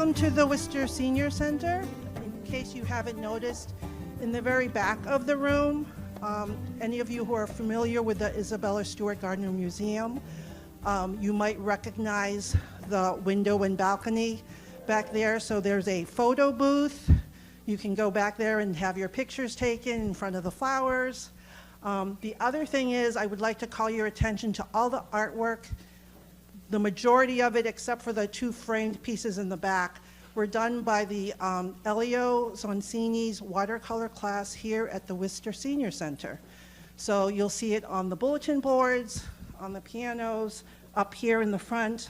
Welcome to the Worcester Senior Center. In case you haven't noticed, in the very back of the room, any of you who are familiar with the Isabella Stewart Gardner Museum, you might recognize the window and balcony back there. So there's a photo booth. You can go back there and have your pictures taken in front of the flowers. The other thing is, I would like to call your attention to all the artwork. The majority of it, except for the two framed pieces in the back, were done by the Elio Zoncini's watercolor class here at the Worcester Senior Center. So you'll see it on the bulletin boards, on the pianos, up here in the front,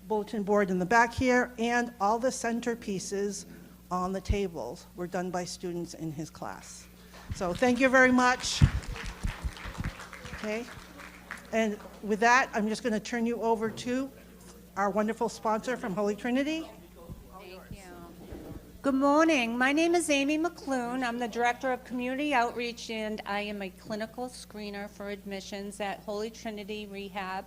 bulletin board in the back here, and all the centerpieces on the tables were done by students in his class. So thank you very much. Okay. And with that, I'm just going to turn you over to our wonderful sponsor from Holy Trinity. Thank you. Good morning. My name is Amy McClune. I'm the Director of Community Outreach, and I am a clinical screener for admissions at Holy Trinity Rehab.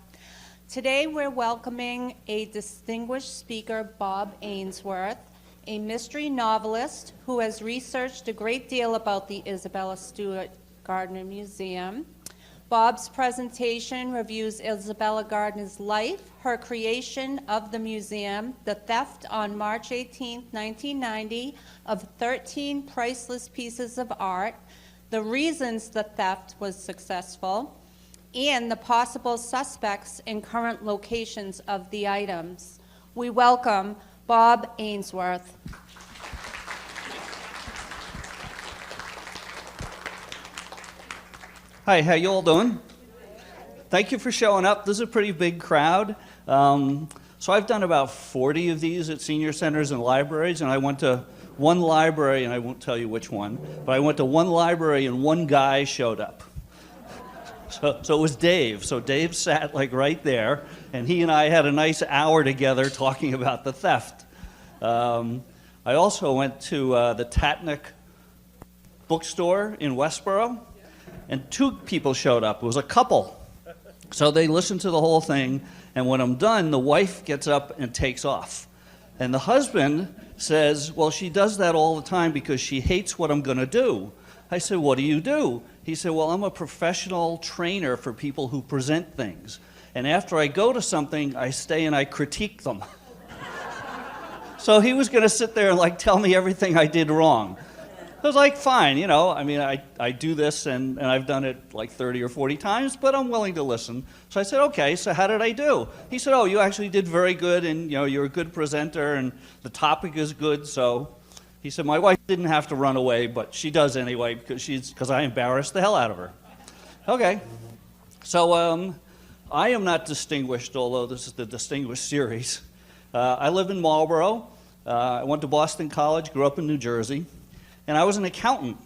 Today, we're welcoming a distinguished speaker, Bob Ainsworth, a mystery novelist who has researched a great deal about the Isabella Stewart Gardner Museum. Bob's presentation reviews Isabella Gardner's life, her creation of the museum, the theft on March 18, 1990, of 13 priceless pieces of art, the reasons the theft was successful, and the possible suspects and current locations of the items. We welcome Bob Ainsworth. Hi, how you all doing? Thank you for showing up. This is a pretty big crowd. So I've done about 40 of these at senior centers and libraries, and I went to one library, and I won't tell you which one, but I went to one library and one guy showed up. So it was Dave. So Dave sat like right there, and he and I had a nice hour together talking about the theft. I also went to the Tatnick bookstore in Westboro, and two people showed up. It was a couple. So they listened to the whole thing, and when I'm done, the wife gets up and takes off. And the husband says, well, she does that all the time because she hates what I'm going to do. I said, what do you do? He said, well, I'm a professional trainer for people who present things. And after I go to something, I stay and I critique them. So he was going to sit there and like tell me everything I did wrong. I was like, fine, you know, I mean, I do this and I've done it like 30 or 40 times, but I'm willing to listen. So I said, okay, so how did I do? He said, oh, you actually did very good, and you know, you're a good presenter and the topic is good. So he said, my wife didn't have to run away, but she does anyway because I embarrassed the hell out of her. Okay, so I am not distinguished, although this is the distinguished series. I live in Marlboro. I went to Boston College, grew up in New Jersey. And I was an accountant.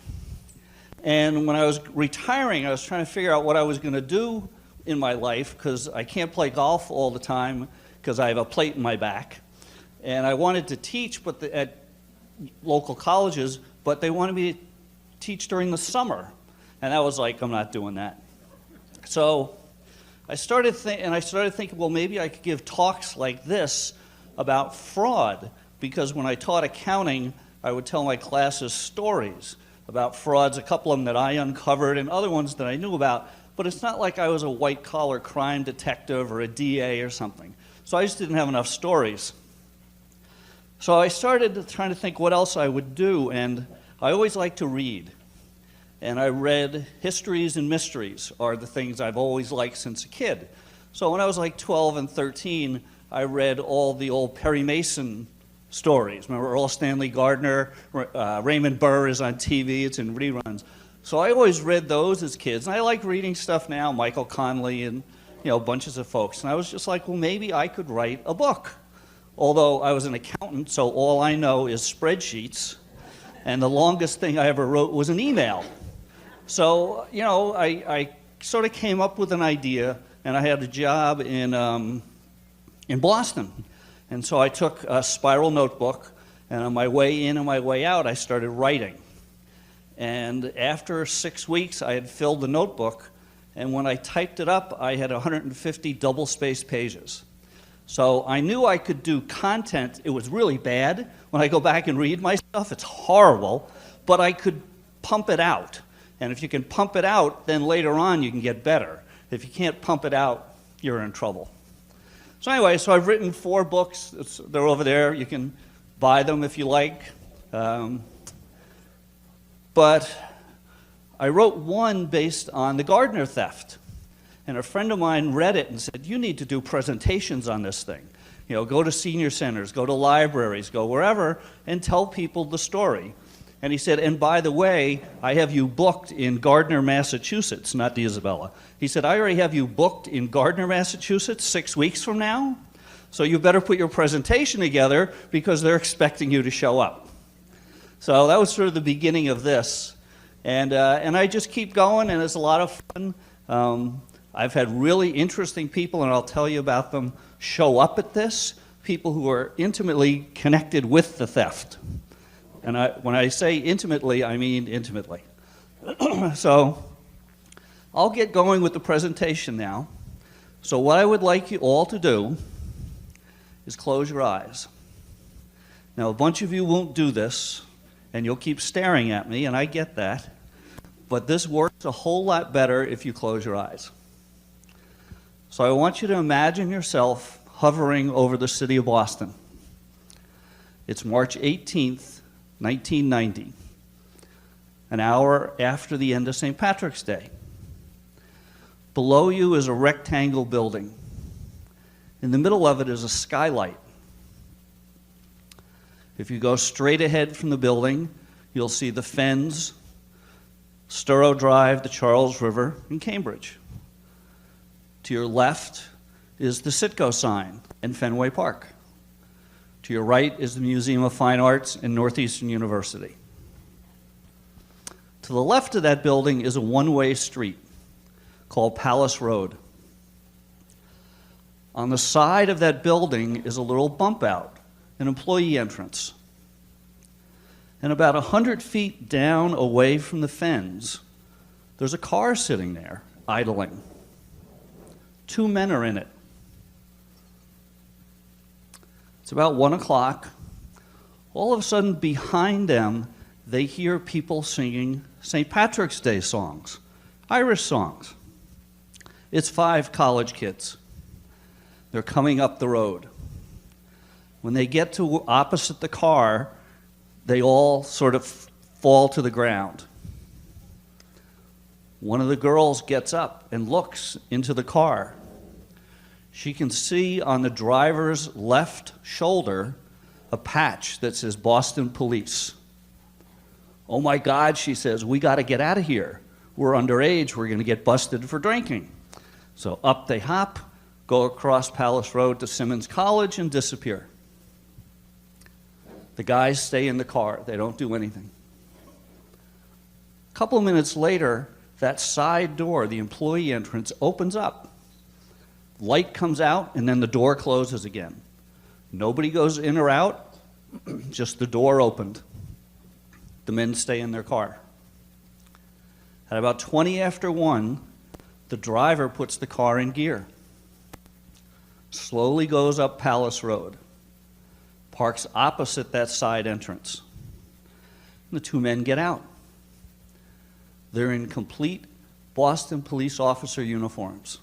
And when I was retiring, I was trying to figure out what I was going to do in my life, because I can't play golf all the time because I have a plate in my back. And I wanted to teach at local colleges, but they wanted me to teach during the summer. And I was like, I'm not doing that. So I started thinking, well, maybe I could give talks like this about fraud, because when I taught accounting, I would tell my classes stories about frauds, a couple of them that I uncovered and other ones that I knew about, but it's not like I was a white-collar crime detective or a DA or something. So I just didn't have enough stories. So I started trying to think what else I would do, and I always like to read. And I read histories and mysteries are the things I've always liked since a kid. So when I was like 12 and 13, I read all the old Perry Mason stories. Remember Earl Stanley Gardner, Raymond Burr is on TV, it's in reruns. So I always read those as kids, and I like reading stuff now, Michael Conley and bunches of folks. And I was just like, well, maybe I could write a book. Although I was an accountant, so all I know is spreadsheets, and the longest thing I ever wrote was an email. So, I sort of came up with an idea, and I had a job in Boston. And so I took a spiral notebook, and on my way in and my way out, I started writing. And after 6 weeks, I had filled the notebook, and when I typed it up, I had 150 double-spaced pages. So I knew I could do content. It was really bad. When I go back and read my stuff, it's horrible, but I could pump it out. And if you can pump it out, then later on you can get better. If you can't pump it out, you're in trouble. So anyway, so I've written 4 books. They're over there. You can buy them if you like. But I wrote one based on the Gardner theft. And a friend of mine read it and said, you need to do presentations on this thing. You know, go to senior centers, go to libraries, go wherever, and tell people the story. And he said, and by the way, I have you booked in Gardner, Massachusetts, not the Isabella. He said, I already have you booked in Gardner, Massachusetts 6 weeks from now, so you better put your presentation together because they're expecting you to show up. So that was sort of the beginning of this. And I just keep going, and it's a lot of fun. I've had really interesting people, and I'll tell you about them, show up at this, people who are intimately connected with the theft. And when I say intimately, I mean intimately. So I'll get going with the presentation now. So what I would like you all to do is close your eyes. Now, a bunch of you won't do this, and you'll keep staring at me, and I get that. But this works a whole lot better if you close your eyes. So I want you to imagine yourself hovering over the city of Boston. It's March 18th, 1990, an hour after the end of St. Patrick's Day. Below you is a rectangle building. In the middle of it is a skylight. If you go straight ahead from the building, you'll see the Fens, Sturrow Drive, the Charles River, and Cambridge. To your left is the Citgo sign and Fenway Park. To your right is the Museum of Fine Arts and Northeastern University. To the left of that building is a one-way street called Palace Road. On the side of that building is a little bump out, an employee entrance. And about 100 feet down away from the Fens, there's a car sitting there, idling. 2 men are in it. It's about 1 o'clock. All of a sudden, behind them, they hear people singing St. Patrick's Day songs, Irish songs. It's 5 college kids. They're coming up the road. When they get to opposite the car, they all sort of fall to the ground. One of the girls gets up and looks into the car. She can see on the driver's left shoulder a patch that says Boston Police. Oh my God, she says, we got to get out of here. We're underage, we're going to get busted for drinking. So up they hop, go across Palace Road to Simmons College and disappear. The guys stay in the car, they don't do anything. A couple of minutes later, that side door, the employee entrance, opens up. Light comes out, and then the door closes again. Nobody goes in or out, just the door opened. The men stay in their car. At about 20 after 1, the driver puts the car in gear, slowly goes up Palace Road, parks opposite that side entrance. And the 2 men get out. They're in complete Boston police officer uniforms.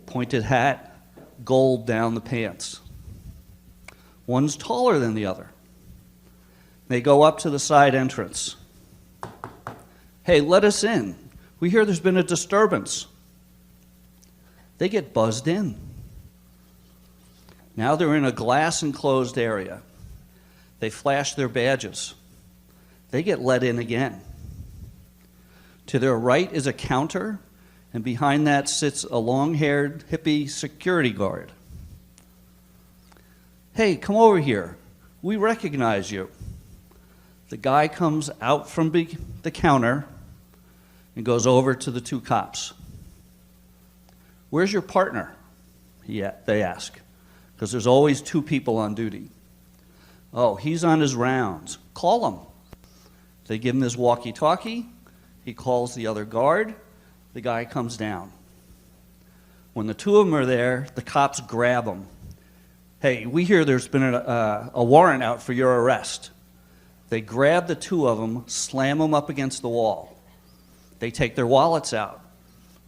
Pointed hat, gold down the pants. One's taller than the other. They go up to the side entrance. Hey, let us in. We hear there's been a disturbance. They get buzzed in. Now they're in a glass enclosed area. They flash their badges. They get let in again. To their right is a counter, and behind that sits a long-haired hippie security guard. Hey, come over here. We recognize you. The guy comes out from the counter and goes over to the 2 cops. Where's your partner? They ask, because there's always 2 people on duty. Oh, he's on his rounds. Call him. They give him his walkie-talkie. He calls the other guard. The guy comes down. When the 2 of them are there, the cops grab him. hey, we hear there's been a warrant out for your arrest. They grab the two of them, slam them up against the wall. They take their wallets out.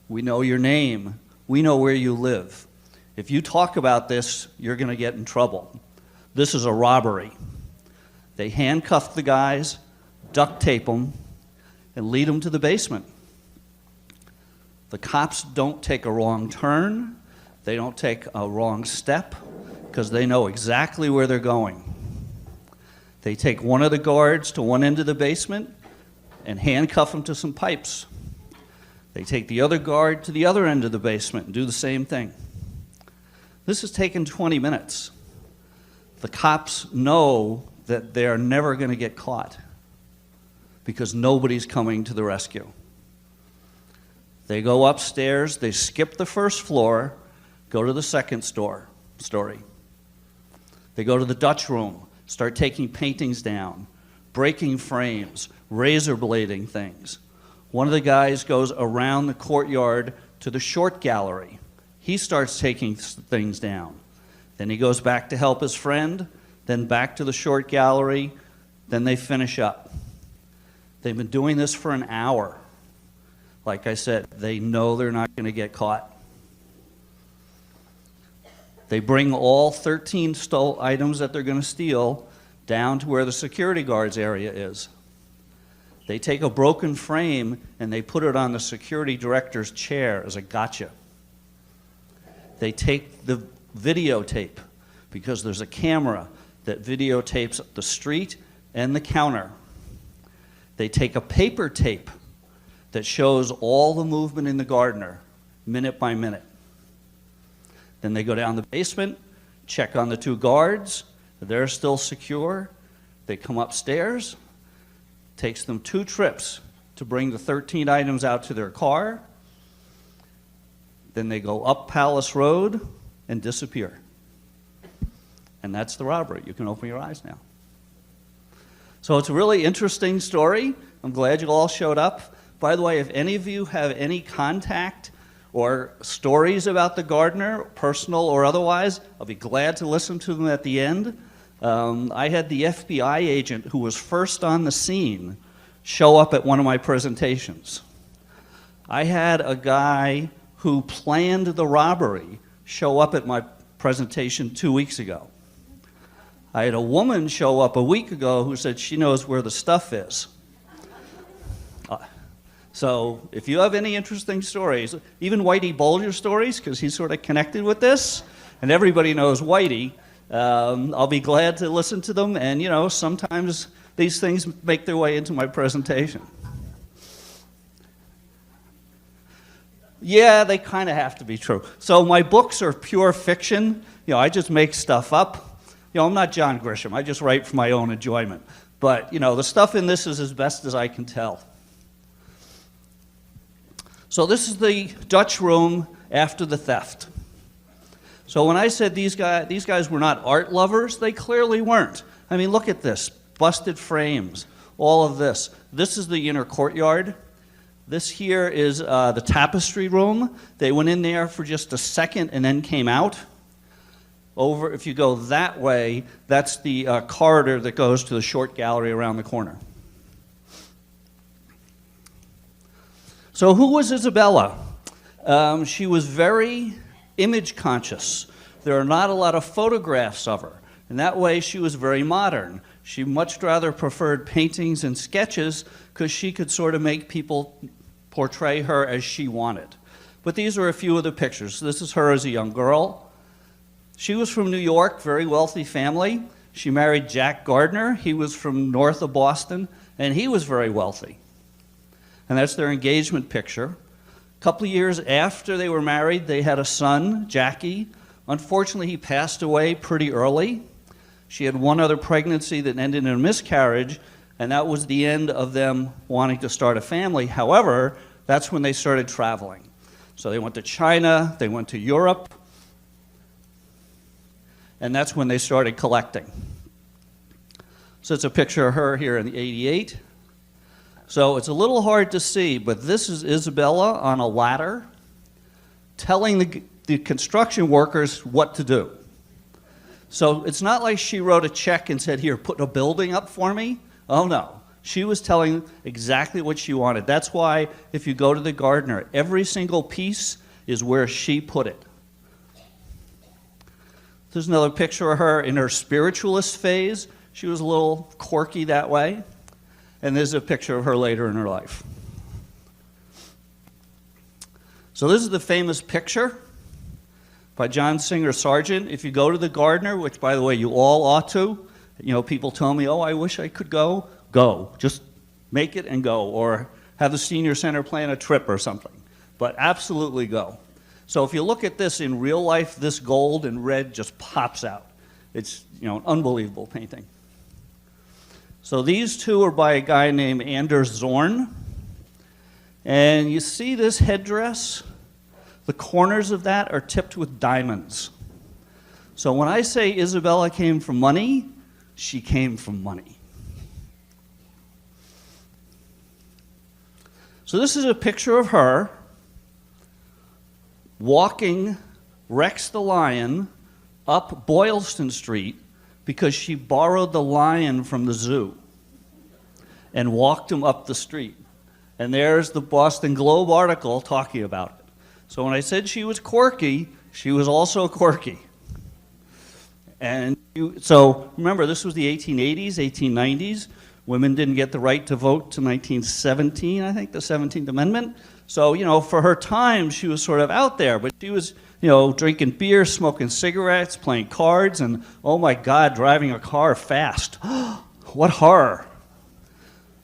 We know your name. We know where you live. If you talk about this, you're going to get in trouble. This is a robbery. They handcuff the guys, duct tape them, and lead them to the basement. The cops don't take a wrong turn. They don't take a wrong step because they know exactly where they're going. They take one of the guards to one end of the basement and handcuff him to some pipes. They take the other guard to the other end of the basement and do the same thing. This has taken 20 minutes. The cops know that they're never going to get caught because nobody's coming to the rescue. They go upstairs, they skip the first floor, go to the second story. They go to the Dutch room, start taking paintings down, breaking frames, razor blading things. One of the guys goes around the courtyard to the short gallery. He starts taking things down. Then he goes back to help his friend, then back to the short gallery, then they finish up. They've been doing this for an hour. Like I said, they know they're not going to get caught. They bring all 13 items that they're going to steal down to where the security guards area is. They take a broken frame and they put it on the security director's chair as a gotcha. They take the videotape because there's a camera that videotapes the street and the counter. They take a paper tape that shows all the movement in the Gardner, minute by minute. Then they go down the basement, check on the two guards. They're still secure. They come upstairs. Takes them 2 trips to bring the 13 items out to their car. Then they go up Palace Road and disappear. And that's the robbery. You can open your eyes now. So it's a really interesting story. I'm glad you all showed up. By the way, if any of you have any contact or stories about the Gardner, personal or otherwise, I'll be glad to listen to them at the end. I had the FBI agent who was first on the scene show up at one of my presentations. I had a guy who planned the robbery show up at my presentation 2 weeks ago. I had a woman show up a week ago who said she knows where the stuff is. So if you have any interesting stories, even Whitey Bulger stories, because he's sort of connected with this, and everybody knows Whitey, I'll be glad to listen to them, and sometimes these things make their way into my presentation. Yeah, they kind of have to be true. So my books are pure fiction. I just make stuff up. I'm not John Grisham. I just write for my own enjoyment. But, the stuff in this is as best as I can tell. So this is the Dutch room after the theft. So when I said these guys were not art lovers, they clearly weren't. I mean, look at this. Busted frames, all of this. This is the inner courtyard. This here is the tapestry room. They went in there for just a second and then came out. Over, if you go that way, that's the corridor that goes to the short gallery around the corner. So who was Isabella? She was very image conscious. There are not a lot of photographs of her. And that way she was very modern. She much rather preferred paintings and sketches because she could sort of make people portray her as she wanted. But these are a few of the pictures. This is her as a young girl. She was from New York, very wealthy family. She married Jack Gardner. He was from north of Boston, and he was very wealthy. And that's their engagement picture. A couple of years after they were married, they had a son, Jackie. Unfortunately, he passed away pretty early. She had one other pregnancy that ended in a miscarriage, and that was the end of them wanting to start a family. However, that's when they started traveling. So they went to China, they went to Europe, and that's when they started collecting. So it's a picture of her here in the '88. So it's a little hard to see, but this is Isabella on a ladder telling the construction workers what to do. So it's not like she wrote a check and said, here, put a building up for me. Oh, no. She was telling exactly what she wanted. That's why if you go to the Gardner, every single piece is where she put it. There's another picture of her in her spiritualist phase. She was a little quirky that way. And there's a picture of her later in her life. So this is the famous picture by John Singer Sargent. If you go to the Gardner, which, by the way, you all ought to, you know, people tell me, oh, I wish I could go. Go. Just make it and go. Or have the senior center plan a trip or something. But absolutely go. So if you look at this in real life, this gold and red just pops out. It's, you know, an unbelievable painting. So these two are by a guy named Anders Zorn. And you see this headdress? The corners of that are tipped with diamonds. So when I say Isabella came from money, she came from money. So this is a picture of her walking Rex the lion up Boylston Street because she borrowed the lion from the zoo and walked him up the street. And there's the Boston Globe article talking about it. So when I said she was quirky, she was also quirky. And so remember, this was the 1880s, 1890s. Women didn't get the right to vote till 1917, I think, the 17th Amendment. So, you know, for her time, she was sort of out there. But she was, you know, drinking beer, smoking cigarettes, playing cards, and, oh my God, driving a car fast. What horror.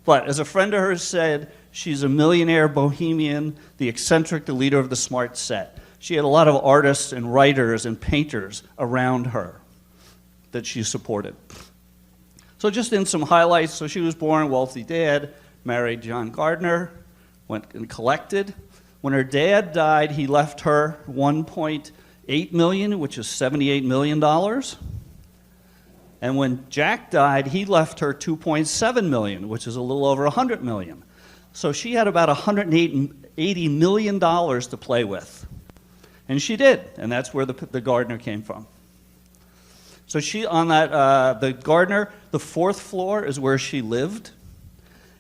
But as a friend of hers said, she's a millionaire bohemian, the eccentric, the leader of the smart set. She had a lot of artists and writers and painters around her that she supported. So just in some highlights, so she was born, wealthy dad, married John Gardner, went and collected. When her dad died, he left her $1.8 million, which is $78 million. And when Jack died, he left her $2.7 million, which is a little over $100 million. So she had about $180 million to play with. And she did, and that's where the Gardner came from. So she, on that, the Gardner, the fourth floor is where she lived.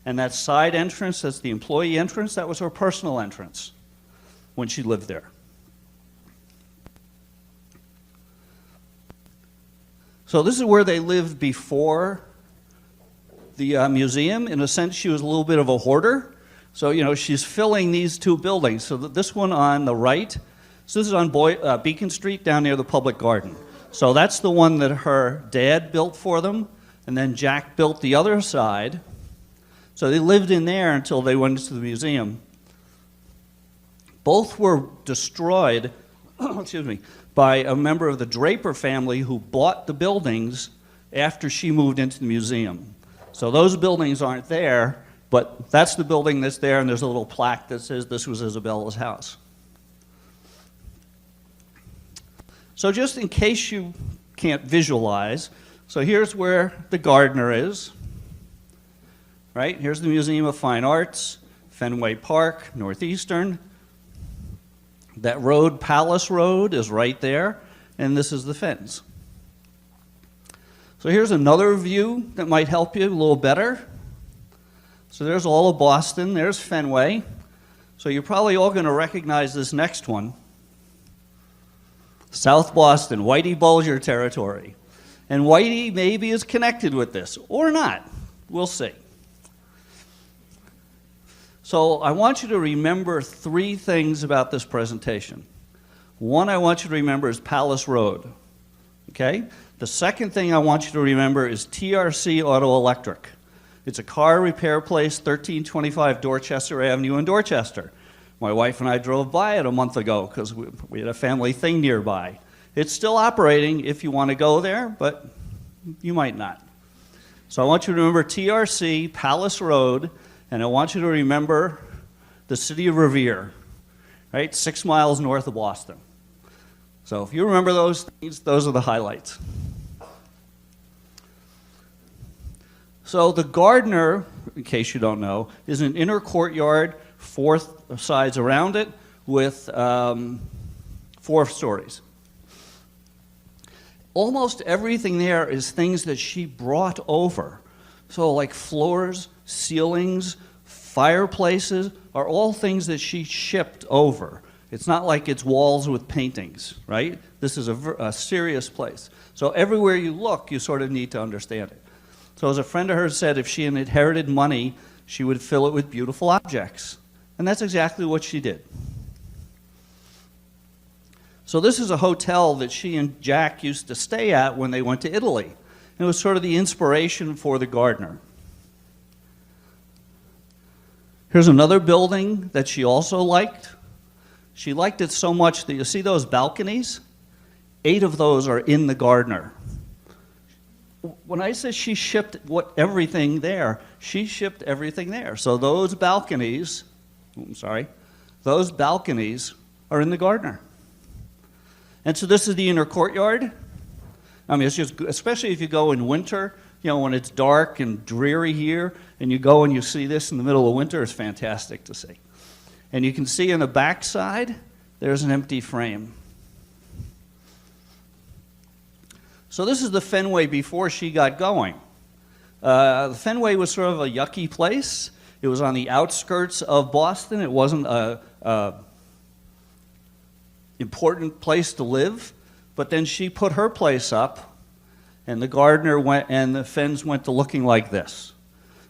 And that side entrance, that's the employee entrance, that was her personal entrance when she lived there. So this is where they lived before the museum. In a sense, she was a little bit of a hoarder. So, you know, she's filling these two buildings. So this one on the right, so this is on Beacon Street down near the Public Garden. So that's the one that her dad built for them, and then Jack built the other side. So they lived in there until they went into the museum. Both were destroyed, excuse me, by a member of the Draper family who bought the buildings after she moved into the museum. So those buildings aren't there, but that's the building that's there, and there's a little plaque that says this was Isabella's house. So just in case you can't visualize, so here's where the Gardner is, right? Here's the Museum of Fine Arts, Fenway Park, Northeastern. That road, Palace Road, is right there, and this is the Fens. So here's another view that might help you a little better. So there's all of Boston, there's Fenway. So you're probably all going to recognize this next one. South Boston, Whitey Bulger territory. And Whitey maybe is connected with this, or not. We'll see. So I want you to remember three things about this presentation. One I want you to remember is Palace Road, okay? The second thing I want you to remember is TRC Auto Electric. It's a car repair place, 1325 Dorchester Avenue in Dorchester. My wife and I drove by it a month ago because we had a family thing nearby. It's still operating if you want to go there, but you might not. So I want you to remember TRC, Palace Road, and I want you to remember the city of Revere, right? 6 miles north of Boston. So if you remember those things, those are the highlights. So the Gardner, in case you don't know, is an inner courtyard, 4 sides around it, with 4 stories. almost everything there is things that she brought over. So like floors, ceilings, fireplaces are all things that she shipped over. It's not like it's walls with paintings, right? This is a serious place. So everywhere you look, you sort of need to understand it. So as a friend of hers said, if she had inherited money, she would fill it with beautiful objects. And that's exactly what she did. So this is a hotel that she and Jack used to stay at when they went to Italy. And it was sort of the inspiration for the gardener. Here's another building that she also liked. She liked it so much that you see those balconies? 8 of those are in the gardener. When I say she shipped everything there, she shipped everything there. So those balconies, those balconies are in the gardener. And so this is the inner courtyard. I mean, it's just, especially if you go in winter, you know, when it's dark and dreary here, and you go and you see this in the middle of winter, it's fantastic to see. And you can see on the back side, there's an empty frame. So this is the Fenway before she got going. The Fenway was sort of a yucky place. It was on the outskirts of Boston. It wasn't a important place to live. But then she put her place up, and the gardener went, and the Fens went to looking like this.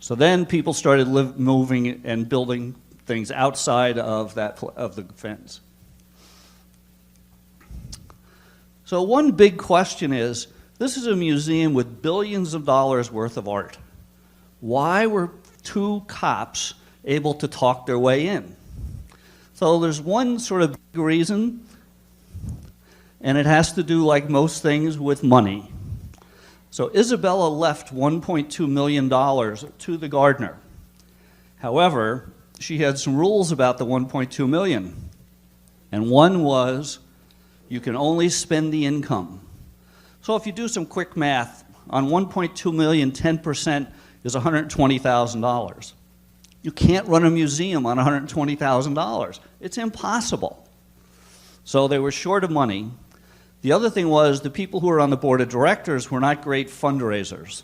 So then people started moving and building things outside of the Fens. So one big question is, this is a museum with billions of dollars worth of art. Why were 2 cops able to talk their way in? So there's one sort of big reason, and it has to do, like most things, with money. So Isabella left $1.2 million to the gardener. However, she had some rules about the $1.2 million. And one was, you can only spend the income. So if you do some quick math, on $1.2 million, 10% is $120,000. You can't run a museum on $120,000. It's impossible. So they were short of money. The other thing was the people who were on the board of directors were not great fundraisers.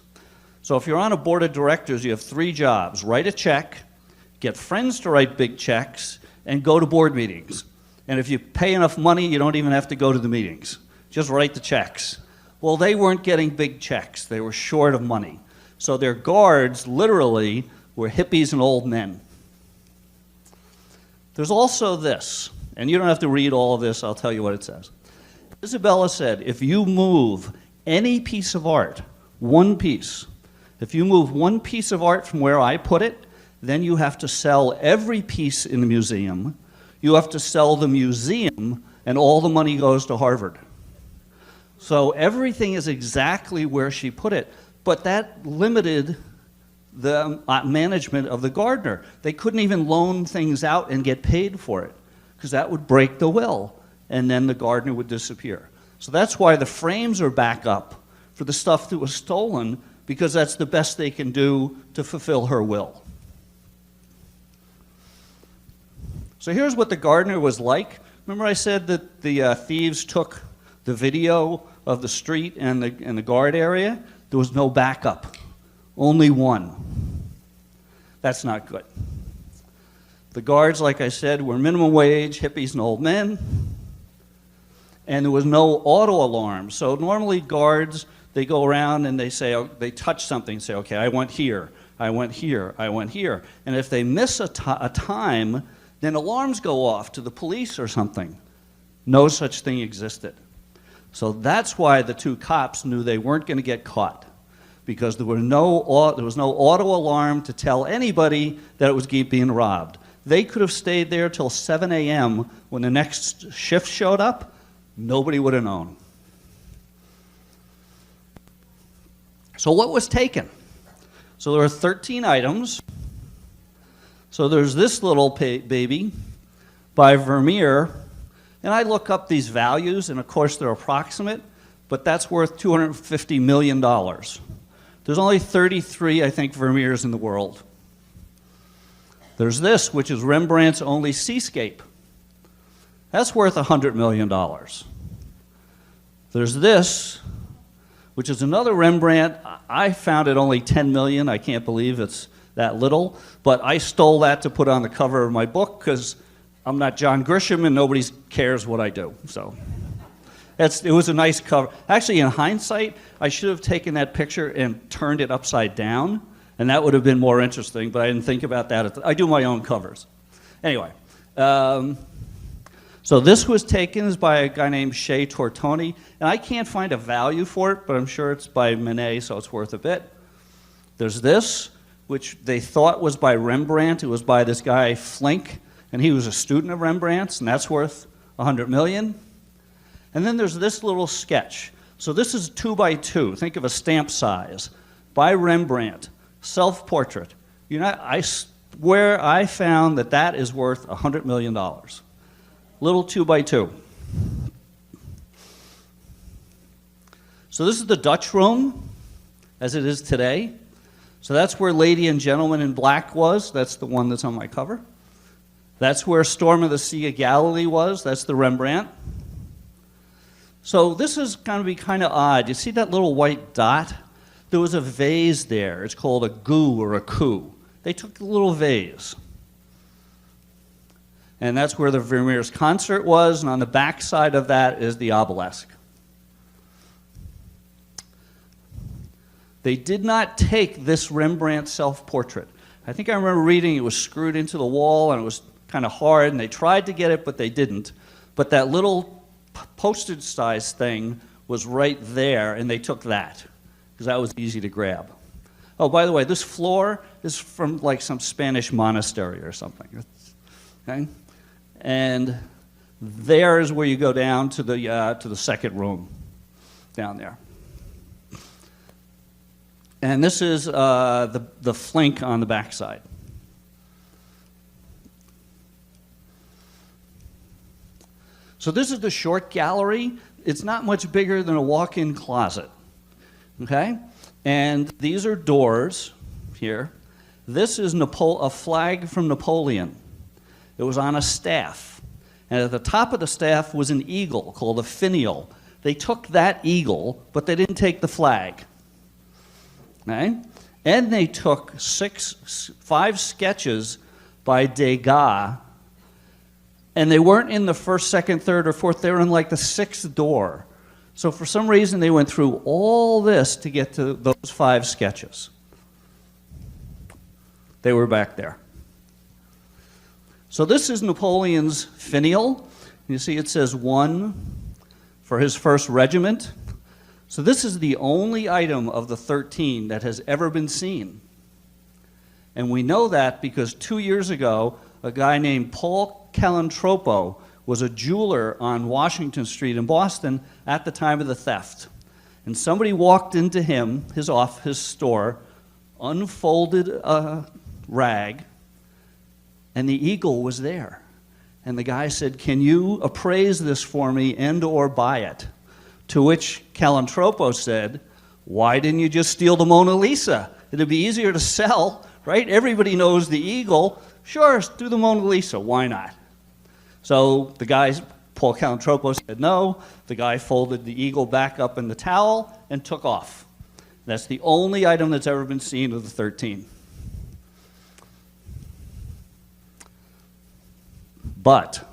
So if you're on a board of directors, you have 3 jobs: write a check, get friends to write big checks, and go to board meetings. And if you pay enough money, you don't even have to go to the meetings. Just write the checks. Well, they weren't getting big checks. They were short of money. So their guards literally were hippies and old men. There's also this, and you don't have to read all of this, I'll tell you what it says. Isabella said, if you move any piece of art, one piece, if you move one piece of art from where I put it, then you have to sell every piece in the museum. You have to sell the museum, and all the money goes to Harvard. So everything is exactly where she put it, but that limited the management of the gardener. They couldn't even loan things out and get paid for it, because that would break the will, and then the gardener would disappear. So that's why the frames are back up for the stuff that was stolen, because that's the best they can do to fulfill her will. So here's what the gardener was like. Remember I said that the thieves took the video of the street and the guard area? There was no backup, only one. That's not good. The guards, like I said, were minimum wage, hippies and old men, and there was no auto alarm. So normally guards, they go around and they say, oh, they touch something and say, okay, I went here, I went here, I went here. And if they miss a time, then alarms go off to the police or something. No such thing existed. So that's why the 2 cops knew they weren't going to get caught, because there was no auto alarm to tell anybody that it was being robbed. They could have stayed there till 7 a.m. when the next shift showed up. Nobody would have known. So what was taken? So there are 13 items. So there's this little baby by Vermeer, and I look up these values, and of course they're approximate, but that's worth $250 million. There's only 33, I think, Vermeers in the world. There's this, which is Rembrandt's only seascape. That's worth $100 million. There's this, which is another Rembrandt. I found it only 10 million. I can't believe it's that little, but I stole that to put on the cover of my book because I'm not John Grisham and nobody cares what I do. So it was a nice cover. Actually, in hindsight, I should have taken that picture and turned it upside down, and that would have been more interesting, but I didn't think about that. I do my own covers. Anyway, so this was taken by a guy named Shea Tortoni, and I can't find a value for it, but I'm sure it's by Manet, so it's worth a bit. There's this, which they thought was by Rembrandt. It was by this guy Flink, and he was a student of Rembrandt's, and that's worth 100 million. And then there's this little sketch. So this is 2 by 2. Think of a stamp size, by Rembrandt, self-portrait. I swear I found that is worth $100 million. Little 2 by 2. So this is the Dutch room, as it is today. So that's where Lady and Gentleman in Black was. That's the one that's on my cover. That's where Storm of the Sea of Galilee was. That's the Rembrandt. So this is going to be kind of odd. You see that little white dot? There was a vase there. It's called a goo or a coup. They took the little vase. And that's where the Vermeer's concert was, and on the back side of that is the obelisk. They did not take this Rembrandt self-portrait. I think I remember reading it was screwed into the wall, and it was kind of hard, and they tried to get it, but they didn't. But that little postage size thing was right there, and they took that, because that was easy to grab. Oh, by the way, this floor is from like some Spanish monastery or something. Okay? And there is where you go down to the second room, down there. And this is the Flink on the backside. So this is the short gallery. It's not much bigger than a walk-in closet, okay? And these are doors here. This is a flag from Napoleon. It was on a staff. And at the top of the staff was an eagle called a finial. They took that eagle, but they didn't take the flag. Okay? And they took 5 sketches by Degas, and they weren't in the first, second, third, or fourth. They were in like the 6th door. So for some reason, they went through all this to get to those 5 sketches. They were back there. So this is Napoleon's finial. You see it says 1 for his first regiment. So this is the only item of the 13 that has ever been seen. And we know that because 2 years ago, a guy named Paul Calantropo was a jeweler on Washington Street in Boston at the time of the theft. And somebody walked into his store, unfolded a rag, and the eagle was there. And the guy said, "Can you appraise this for me and or buy it?" To which Calantropo said, "Why didn't you just steal the Mona Lisa? It'd be easier to sell, right? Everybody knows the eagle. Sure, do the Mona Lisa. Why not?" So the guy, Paul Calantropo, said no. The guy folded the eagle back up in the towel and took off. That's the only item that's ever been seen of the 13. But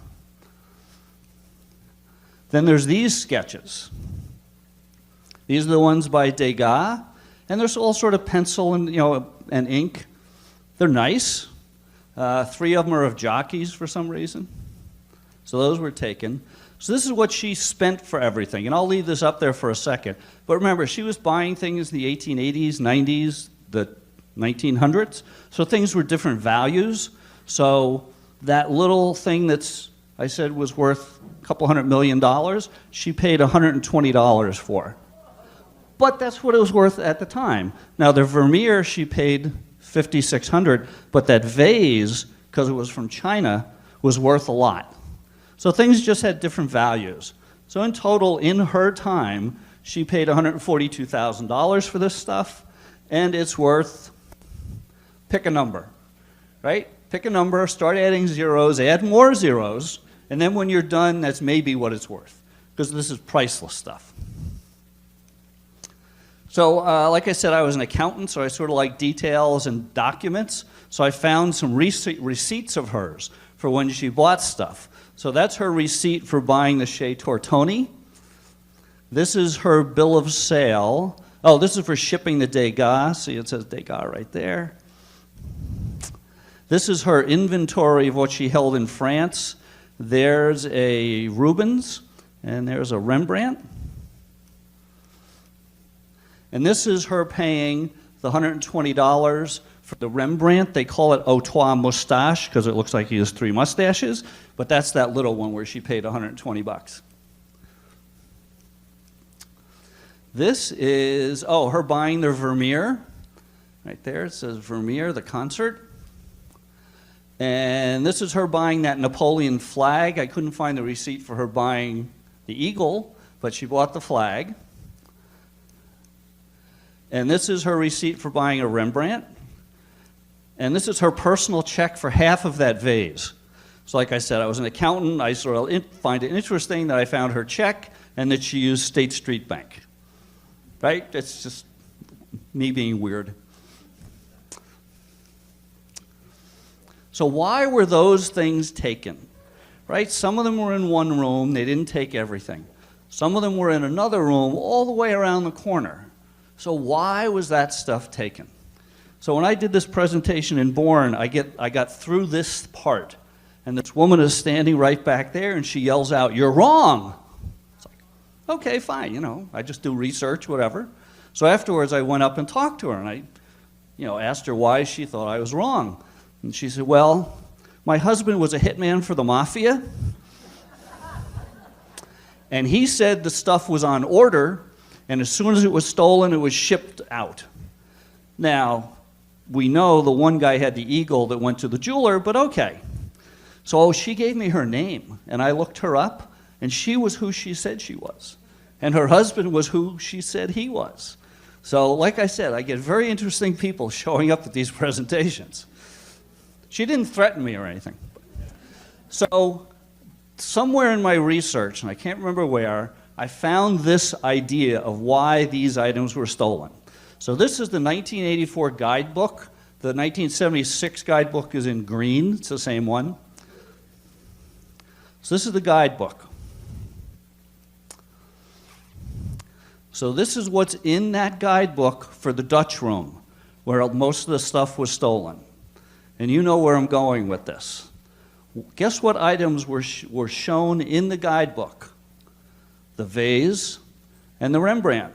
then there's these sketches. These are the ones by Degas, and there's all sort of pencil and ink. They're nice. 3 of them are of jockeys for some reason. So those were taken. So this is what she spent for everything, and I'll leave this up there for a second. But remember, she was buying things in the 1880s, 90s, the 1900s, so things were different values. So that little thing I said was worth a couple $100 million, she paid $120 for. But that's what it was worth at the time. Now the Vermeer she paid $5,600, but that vase, because it was from China, was worth a lot. So things just had different values. So in total, in her time, she paid $142,000 for this stuff, and it's worth, pick a number, right? Pick a number, start adding zeros, add more zeros, and then when you're done, that's maybe what it's worth, because this is priceless stuff. So like I said, I was an accountant, so I sort of like details and documents. So I found some receipts of hers for when she bought stuff. So that's her receipt for buying the Chez Tortoni. This is her bill of sale. Oh, this is for shipping the Degas. See, it says Degas right there. This is her inventory of what she held in France. There's a Rubens, and there's a Rembrandt. And this is her paying the $120 for the Rembrandt. They call it Aux Trois Moustaches because it looks like he has 3 mustaches, but that's that little one where she paid 120 bucks. This is, oh, her buying the Vermeer. Right there, it says Vermeer, the concert. And this is her buying that Napoleon flag. I couldn't find the receipt for her buying the eagle, but she bought the flag. And this is her receipt for buying a Rembrandt. And this is her personal check for half of that vase. So like I said, I was an accountant. I sort of find it interesting that I found her check and that she used State Street Bank. Right? It's just me being weird. So why were those things taken? Right? Some of them were in one room. They didn't take everything. Some of them were in another room all the way around the corner. So why was that stuff taken? So when I did this presentation in Bourne, I got through this part, and this woman is standing right back there, and she yells out, "You're wrong!" It's like, okay, fine, you know, I just do research, whatever. So afterwards, I went up and talked to her, and I, asked her why she thought I was wrong. And she said, well, my husband was a hitman for the mafia, and he said the stuff was on order, and as soon as it was stolen, it was shipped out. Now, we know the one guy had the eagle that went to the jeweler, but okay. So she gave me her name, and I looked her up, and she was who she said she was. And her husband was who she said he was. So like I said, I get very interesting people showing up at these presentations. She didn't threaten me or anything. So somewhere in my research, and I can't remember where, I found this idea of why these items were stolen. So this is the 1984 guidebook. The 1976 guidebook is in green. It's the same one. So this is the guidebook. So this is what's in that guidebook for the Dutch room, where most of the stuff was stolen. And you know where I'm going with this. Guess what items were shown in the guidebook? The vase and the Rembrandt.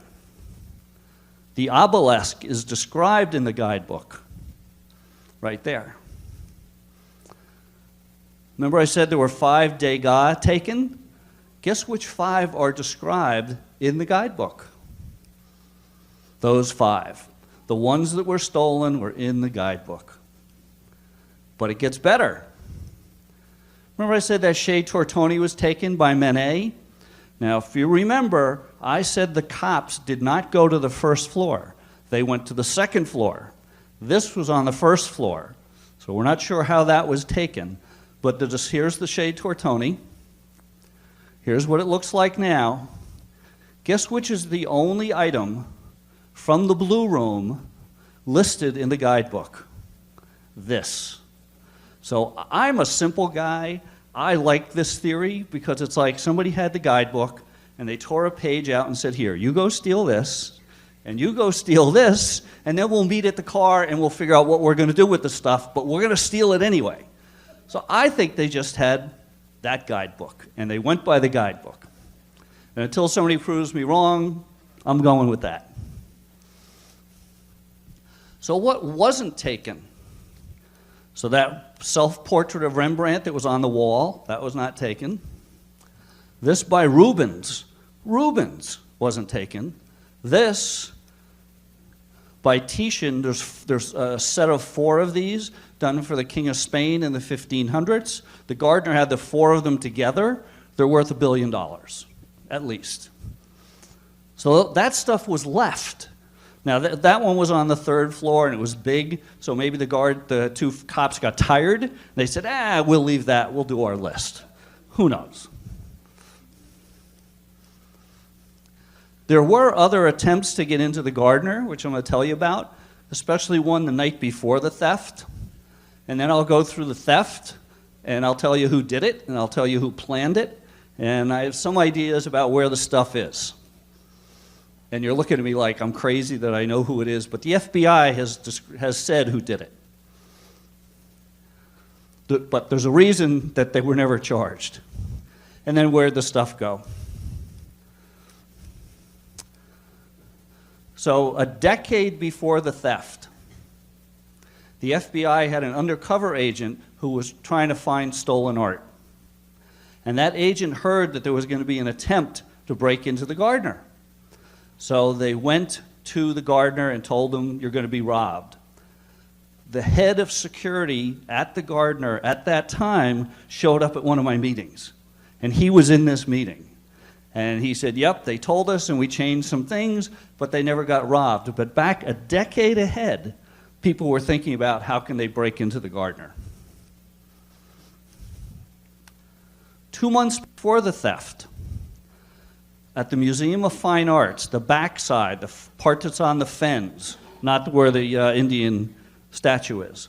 The obelisk is described in the guidebook, right there. Remember I said there were 5 Degas taken? Guess which 5 are described in the guidebook? Those 5. The ones that were stolen were in the guidebook. But it gets better. Remember I said that Chez Tortoni was taken by Manet? Now, if you remember, I said the cops did not go to the first floor. They went to the second floor. This was on the first floor. So we're not sure how that was taken. But here's the Chez Tortoni. Here's what it looks like now. Guess which is the only item from the Blue Room listed in the guidebook? This. So I'm a simple guy. I like this theory because it's like somebody had the guidebook and they tore a page out and said, here, you go steal this, and you go steal this, and then we'll meet at the car and we'll figure out what we're going to do with the stuff, but we're going to steal it anyway. So I think they just had that guidebook, and they went by the guidebook. And until somebody proves me wrong, I'm going with that. So what wasn't taken? So that self-portrait of Rembrandt that was on the wall, that was not taken. This by Rubens wasn't taken. This by Titian, there's a set of 4 of these done for the King of Spain in the 1500s. The gardener had the 4 of them together. They're worth $1 billion, at least. So that stuff was left. Now, that one was on the 3rd floor, and it was big, so maybe the 2 cops got tired. They said, we'll leave that. We'll do our list. Who knows? There were other attempts to get into the Gardner, which I'm going to tell you about, especially one the night before the theft. And then I'll go through the theft, and I'll tell you who did it, and I'll tell you who planned it, and I have some ideas about where the stuff is. And you're looking at me like I'm crazy that I know who it is, but the FBI has said who did it. But there's a reason that they were never charged. And then where'd the stuff go? So a decade before the theft, the FBI had an undercover agent who was trying to find stolen art. And that agent heard that there was going to be an attempt to break into the Gardner. So they went to the Gardner and told them, you're going to be robbed. The head of security at the Gardner at that time showed up at one of my meetings. And he was in this meeting. And he said, yep, they told us and we changed some things, but they never got robbed. But back a decade ahead, people were thinking about how can they break into the Gardner. 2 months before the theft, at the Museum of Fine Arts, the backside, the part that's on the fens, not where the Indian statue is,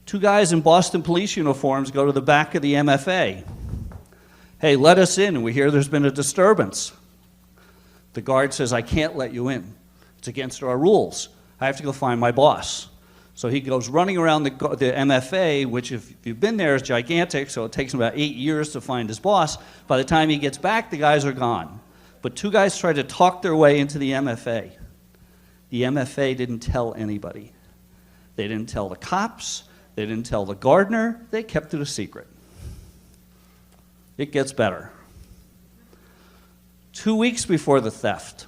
2 guys in Boston police uniforms go to the back of the MFA. Hey, let us in, and we hear there's been a disturbance. The guard says, I can't let you in. It's against our rules. I have to go find my boss. So he goes running around the MFA, which if you've been there is gigantic, so it takes him about 8 years to find his boss. By the time he gets back, the guys are gone. But 2 guys tried to talk their way into the MFA. The MFA didn't tell anybody. They didn't tell the cops. They didn't tell the Gardner. They kept it a secret. It gets better. 2 weeks before the theft,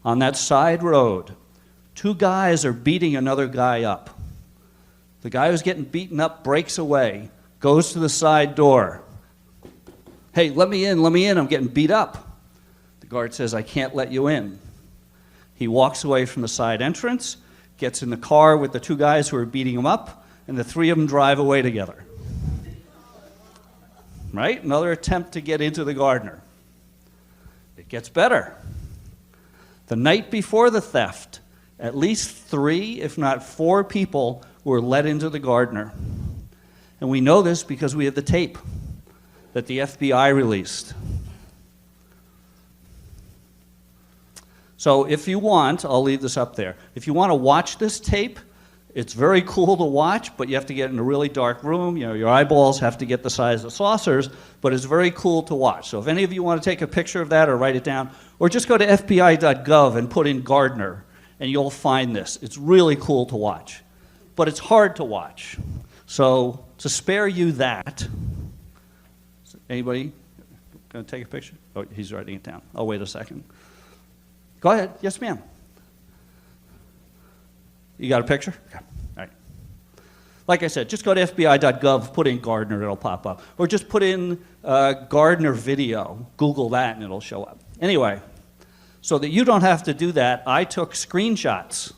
on that side road, 2 guys are beating another guy up. The guy who's getting beaten up breaks away, goes to the side door. Hey, let me in, I'm getting beat up. The guard says, I can't let you in. He walks away from the side entrance, gets in the car with the 2 guys who are beating him up, and the 3 of them drive away together. Right? Another attempt to get into the Gardner. It gets better. The night before the theft, at least 3, if not 4 people were let into the Gardner. And we know this because we have the tape that the FBI released. So if you want, I'll leave this up there. If you want to watch this tape, it's very cool to watch, but you have to get in a really dark room. You know, your eyeballs have to get the size of saucers, but it's very cool to watch. So if any of you want to take a picture of that or write it down, or just go to fbi.gov and put in Gardner, and you'll find this. It's really cool to watch, but it's hard to watch. So to spare you that, anybody going to take a picture? Oh, he's writing it down. I'll wait a second. Go ahead. Yes, ma'am. You got a picture? Okay. All right. Like I said, just go to fbi.gov, put in Gardner, it'll pop up. Or just put in Gardner video. Google that and it'll show up. Anyway, so that you don't have to do that, I took screenshots.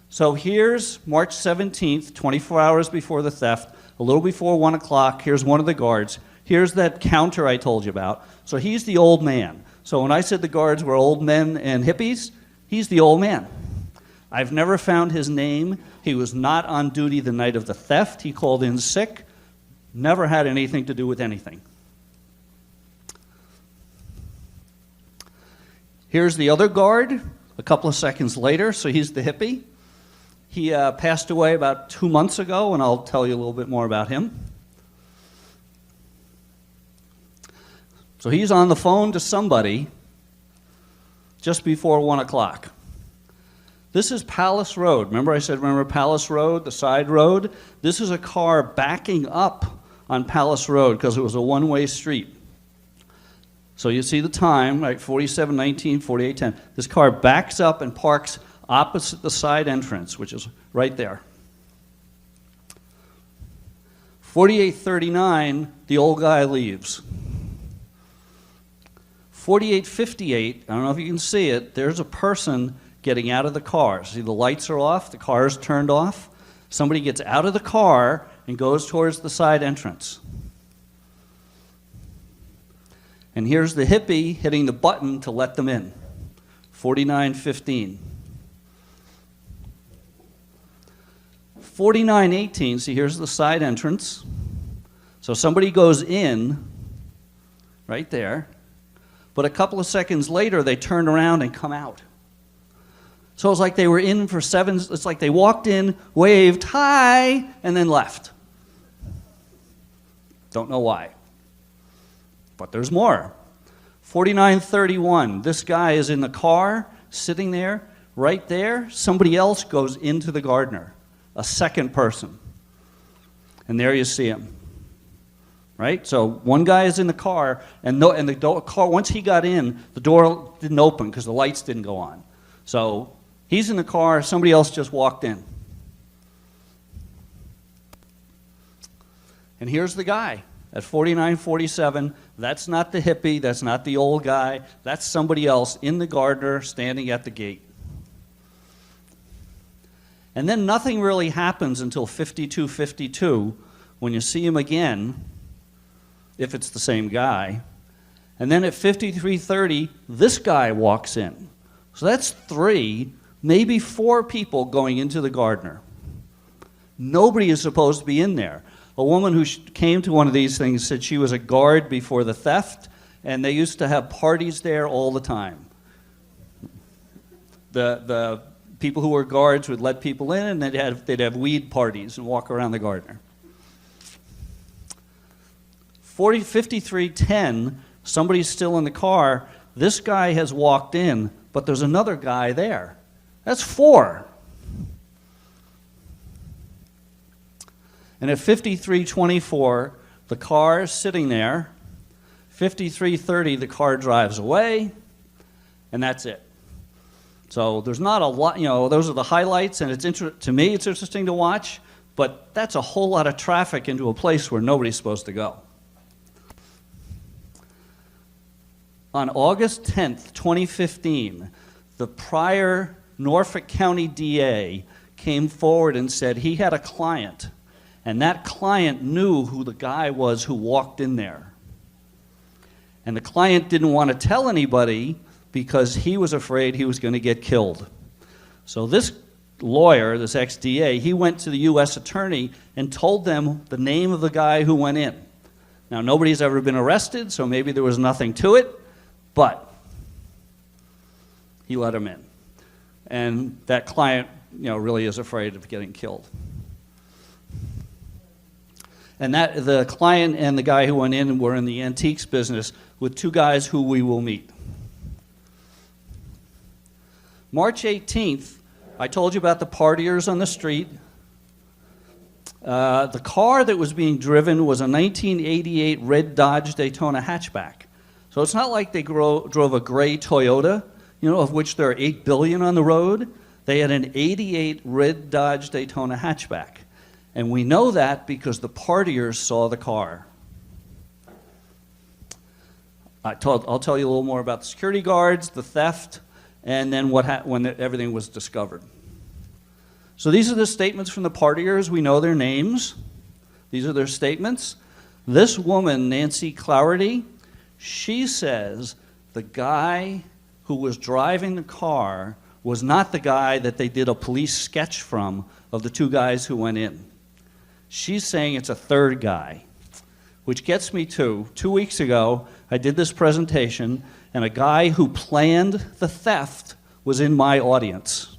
So here's March 17th, 24 hours before the theft, a little before 1 o'clock. Here's one of the guards. Here's that counter I told you about. So he's the old man. So when I said the guards were old men and hippies, he's the old man. I've never found his name. He was not on duty the night of the theft. He called in sick. Never had anything to do with anything. Here's the other guard a couple of seconds later. So he's the hippie. He passed away about 2 months ago, and I'll tell you a little bit more about him. So he's on the phone to somebody just before 1 o'clock. This is Palace Road. Remember I said, remember Palace Road, the side road? This is a car backing up on Palace Road because it was a one-way street. So you see the time, right, 47:19, 48:10. This car backs up and parks opposite the side entrance, which is right there. 48:39, the old guy leaves. 48:58, I don't know if you can see it, there's a person getting out of the car. See, the lights are off, the car is turned off. Somebody gets out of the car and goes towards the side entrance. And here's the hippie hitting the button to let them in. 4915. 4918, see, here's the side entrance. So somebody goes in, right there, but a couple of seconds later, they turn around and come out. So it's like they were in for it's like they walked in, waved, hi, and then left. Don't know why. But there's more. 4931, this guy is in the car, sitting there, right there. Somebody else goes into the Gardner, a second person. And there you see him. Right? So one guy is in the car, and the car, once he got in, the door didn't open because the lights didn't go on. So he's in the car, somebody else just walked in. And here's the guy at 4947. That's not the hippie, that's not the old guy, that's somebody else in the Gardner standing at the gate. And then nothing really happens until 5252 when you see him again, if it's the same guy. And then at 5330, this guy walks in. So that's 3, maybe 4 people going into the Gardner. Nobody is supposed to be in there. A woman who came to one of these things said she was a guard before the theft, and they used to have parties there all the time. The people who were guards would let people in, and they'd have weed parties and walk around the Gardner. 5310, somebody's still in the car. This guy has walked in, but there's another guy there. That's 4. And at 5324, the car is sitting there. 5330, the car drives away, and that's it. So there's not a lot, those are the highlights, and to me it's interesting to watch, but that's a whole lot of traffic into a place where nobody's supposed to go. On August 10th, 2015, the prior Norfolk County DA came forward and said he had a client, and that client knew who the guy was who walked in there. And the client didn't want to tell anybody because he was afraid he was going to get killed. So this lawyer, this ex-DA, he went to the U.S. attorney and told them the name of the guy who went in. Now, nobody's ever been arrested, so maybe there was nothing to it, but he let him in. And that client, really is afraid of getting killed. And the client and the guy who went in were in the antiques business with 2 guys who we will meet. March 18th, I told you about the partiers on the street. The car that was being driven was a 1988 red Dodge Daytona hatchback. So it's not like they drove a gray Toyota, of which there are 8 billion on the road. They had an 88 red Dodge Daytona hatchback. And we know that because the partiers saw the car. I'll tell you a little more about the security guards, the theft, and then when everything was discovered. So these are the statements from the partiers. We know their names. These are their statements. This woman, Nancy Clougherty, she says the guy who was driving the car was not the guy that they did a police sketch from of the 2 guys who went in. She's saying it's a 3rd guy, which gets me to 2 weeks ago, I did this presentation, and a guy who planned the theft was in my audience.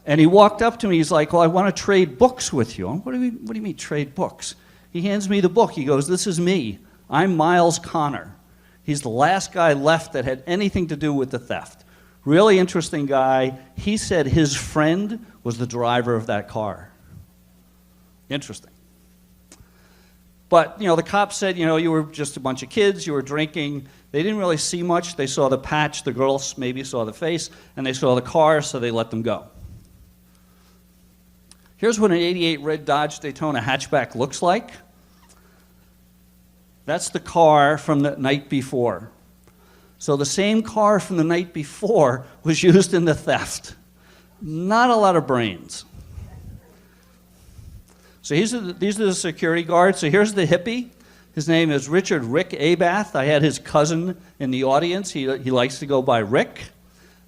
And he walked up to me, he's like, well, I want to trade books with you. What do you mean trade books? He hands me the book. He goes, this is me. I'm Miles Connor. He's the last guy left that had anything to do with the theft. Really interesting guy. He said his friend was the driver of that car. Interesting. But, the cops said, you were just a bunch of kids, you were drinking. They didn't really see much. They saw the patch, the girls maybe saw the face, and they saw the car, so they let them go. Here's what an 88 red Dodge Daytona hatchback looks like. That's the car from the night before. So the same car from the night before was used in the theft. Not a lot of brains. So these are the security guards. So here's the hippie. His name is Richard Rick Abath. I had his cousin in the audience. He likes to go by Rick.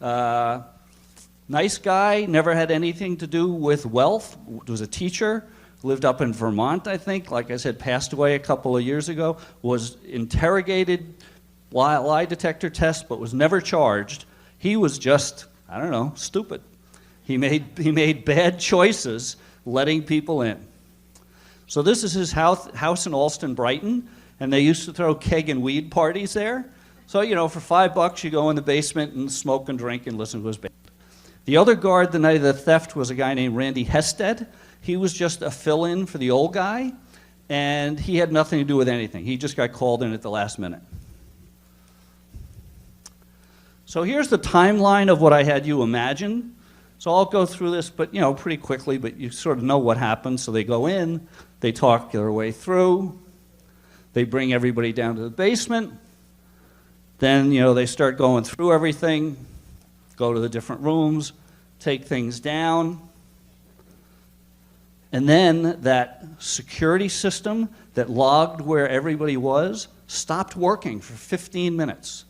Nice guy, never had anything to do with wealth, was a teacher, lived up in Vermont, I think. Like I said, passed away a couple of years ago, was interrogated, lie detector test, but was never charged. He was just, I don't know, stupid. He made bad choices letting people in. So this is his house in Alston, Brighton, and they used to throw keg and weed parties there. So, you know, for $5, you go in the basement and smoke and drink and listen to his band. The other guard the night of the theft was a guy named Randy Hested. He was just a fill-in for the old guy, and he had nothing to do with anything. He just got called in at the last minute. So here's the timeline of what I had you imagine. So I'll go through this, but you know, pretty quickly, but you sort of know what happens. So they go in, they talk their way through, they bring everybody down to the basement, then you know, they start going through everything, go to the different rooms, take things down, and then that security system that logged where everybody was stopped working for 15 minutes.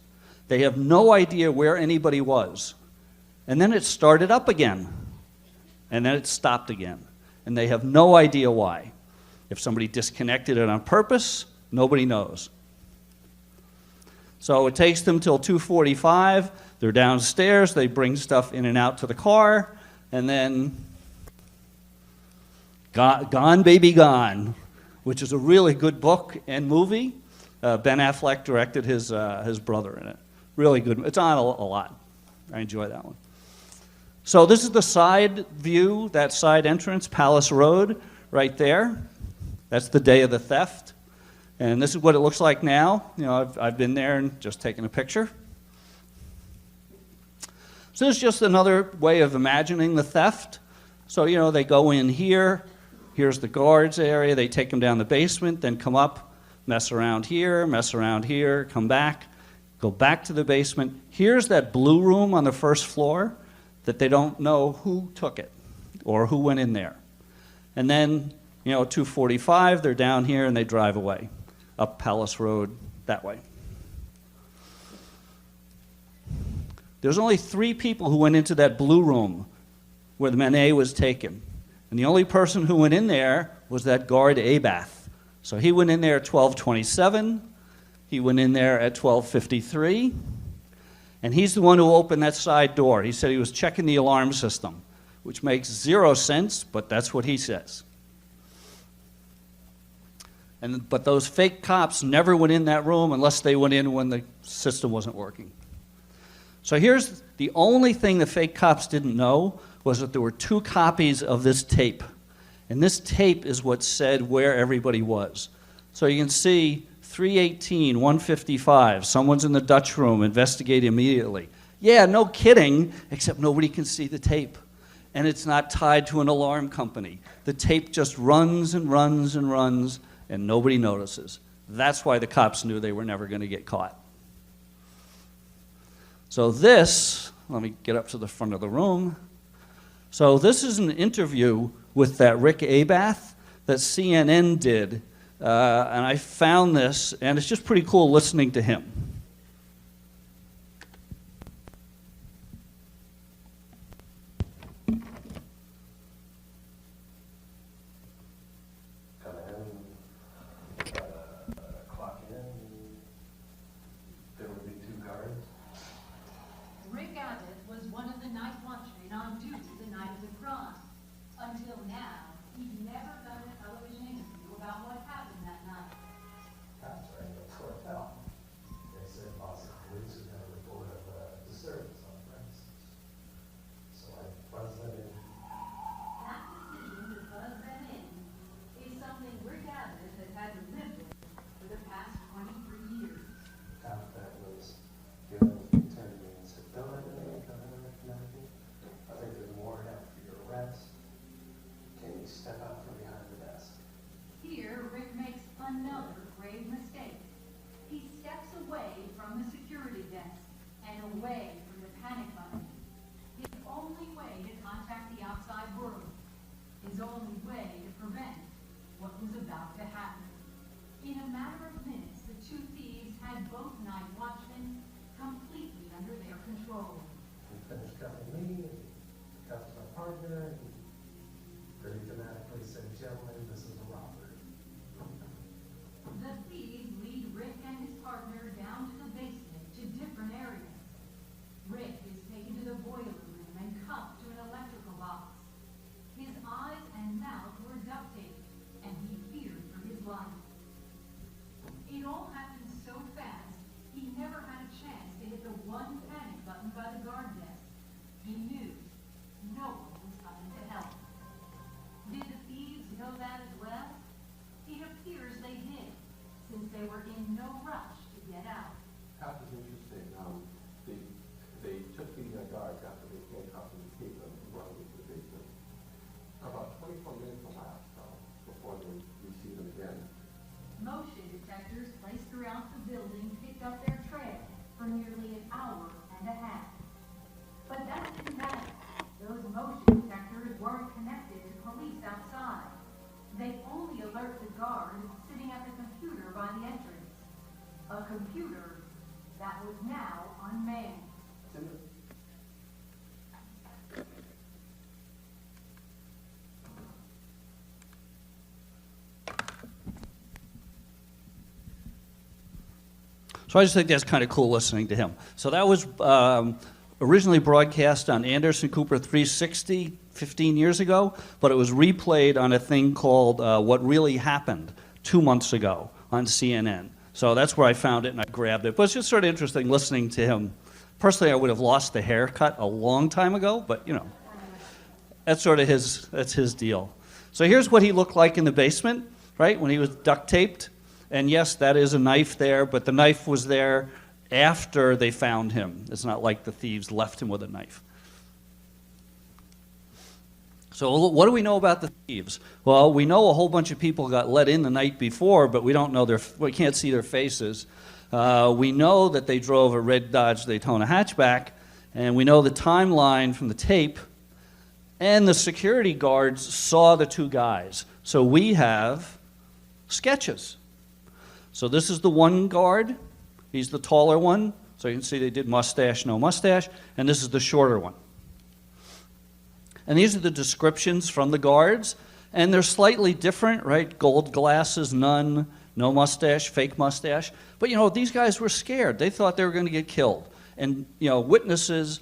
They have no idea where anybody was. And then it started up again, and then it stopped again. And they have no idea why. If somebody disconnected it on purpose, nobody knows. So it takes them till 2:45. They're downstairs. They bring stuff in and out to the car, and then Gone Baby Gone, which is a really good book and movie. Ben Affleck directed his brother in it. Really good. It's on a lot. I enjoy that one. So this is the side view, that side entrance, Palace Road, right there. That's the day of the theft. And this is what it looks like now. You know, I've been there and just taken a picture. So this is just another way of imagining the theft. So, you know, they go in here. Here's the guards area. They take them down the basement, then come up, mess around here, come back, go back to the basement. Here's that blue room on the first floor that they don't know who took it or who went in there. And then, you know, 2:45, they're down here and they drive away up Palace Road that way. There's only 3 people who went into that blue room where the Manet was taken. And the only person who went in there was that guard Abath. So he went in there at 12:27. He went in there at 12:53. And he's the one who opened that side door. He said he was checking the alarm system, which makes 0 sense, but that's what he says. But those fake cops never went in that room unless they went in when the system wasn't working. So here's the only thing the fake cops didn't know was that there were 2 copies of this tape. And this tape is what said where everybody was. So you can see 3:18, 1:55, someone's in the Dutch room, investigate immediately. Yeah, no kidding, except nobody can see the tape. And it's not tied to an alarm company. The tape just runs and runs and runs, and nobody notices. That's why the cops knew they were never going to get caught. So this, let me get up to the front of the room. So this is an interview with that Rick Abath that CNN did, and I found this, and it's just pretty cool listening to him. Until now, he's never done a television interview about what happened that night. That's right, that's what I felt. They So I just think that's kind of cool listening to him. So that was originally broadcast on Anderson Cooper 360 15 years ago, but it was replayed on a thing called What Really Happened 2 months ago on CNN. So that's where I found it and I grabbed it. But it's just sort of interesting listening to him. Personally, I would have lost the haircut a long time ago, but you know, that's sort of his deal. So here's what he looked like in the basement, right, when he was duct taped. And yes, that is a knife there, but the knife was there after they found him. It's not like the thieves left him with a knife. So what do we know about the thieves? Well, we know a whole bunch of people got let in the night before, but we don't know we can't see their faces. We know that they drove a red Dodge Daytona hatchback, and we know the timeline from the tape, and the security guards saw the two guys. So we have sketches. So this is the one guard. He's the taller one. So you can see they did mustache, no mustache. And this is the shorter one. And these are the descriptions from the guards. And they're slightly different, right? Gold glasses, none, no mustache, fake mustache. But, you know, these guys were scared. They thought they were going to get killed. And, you know,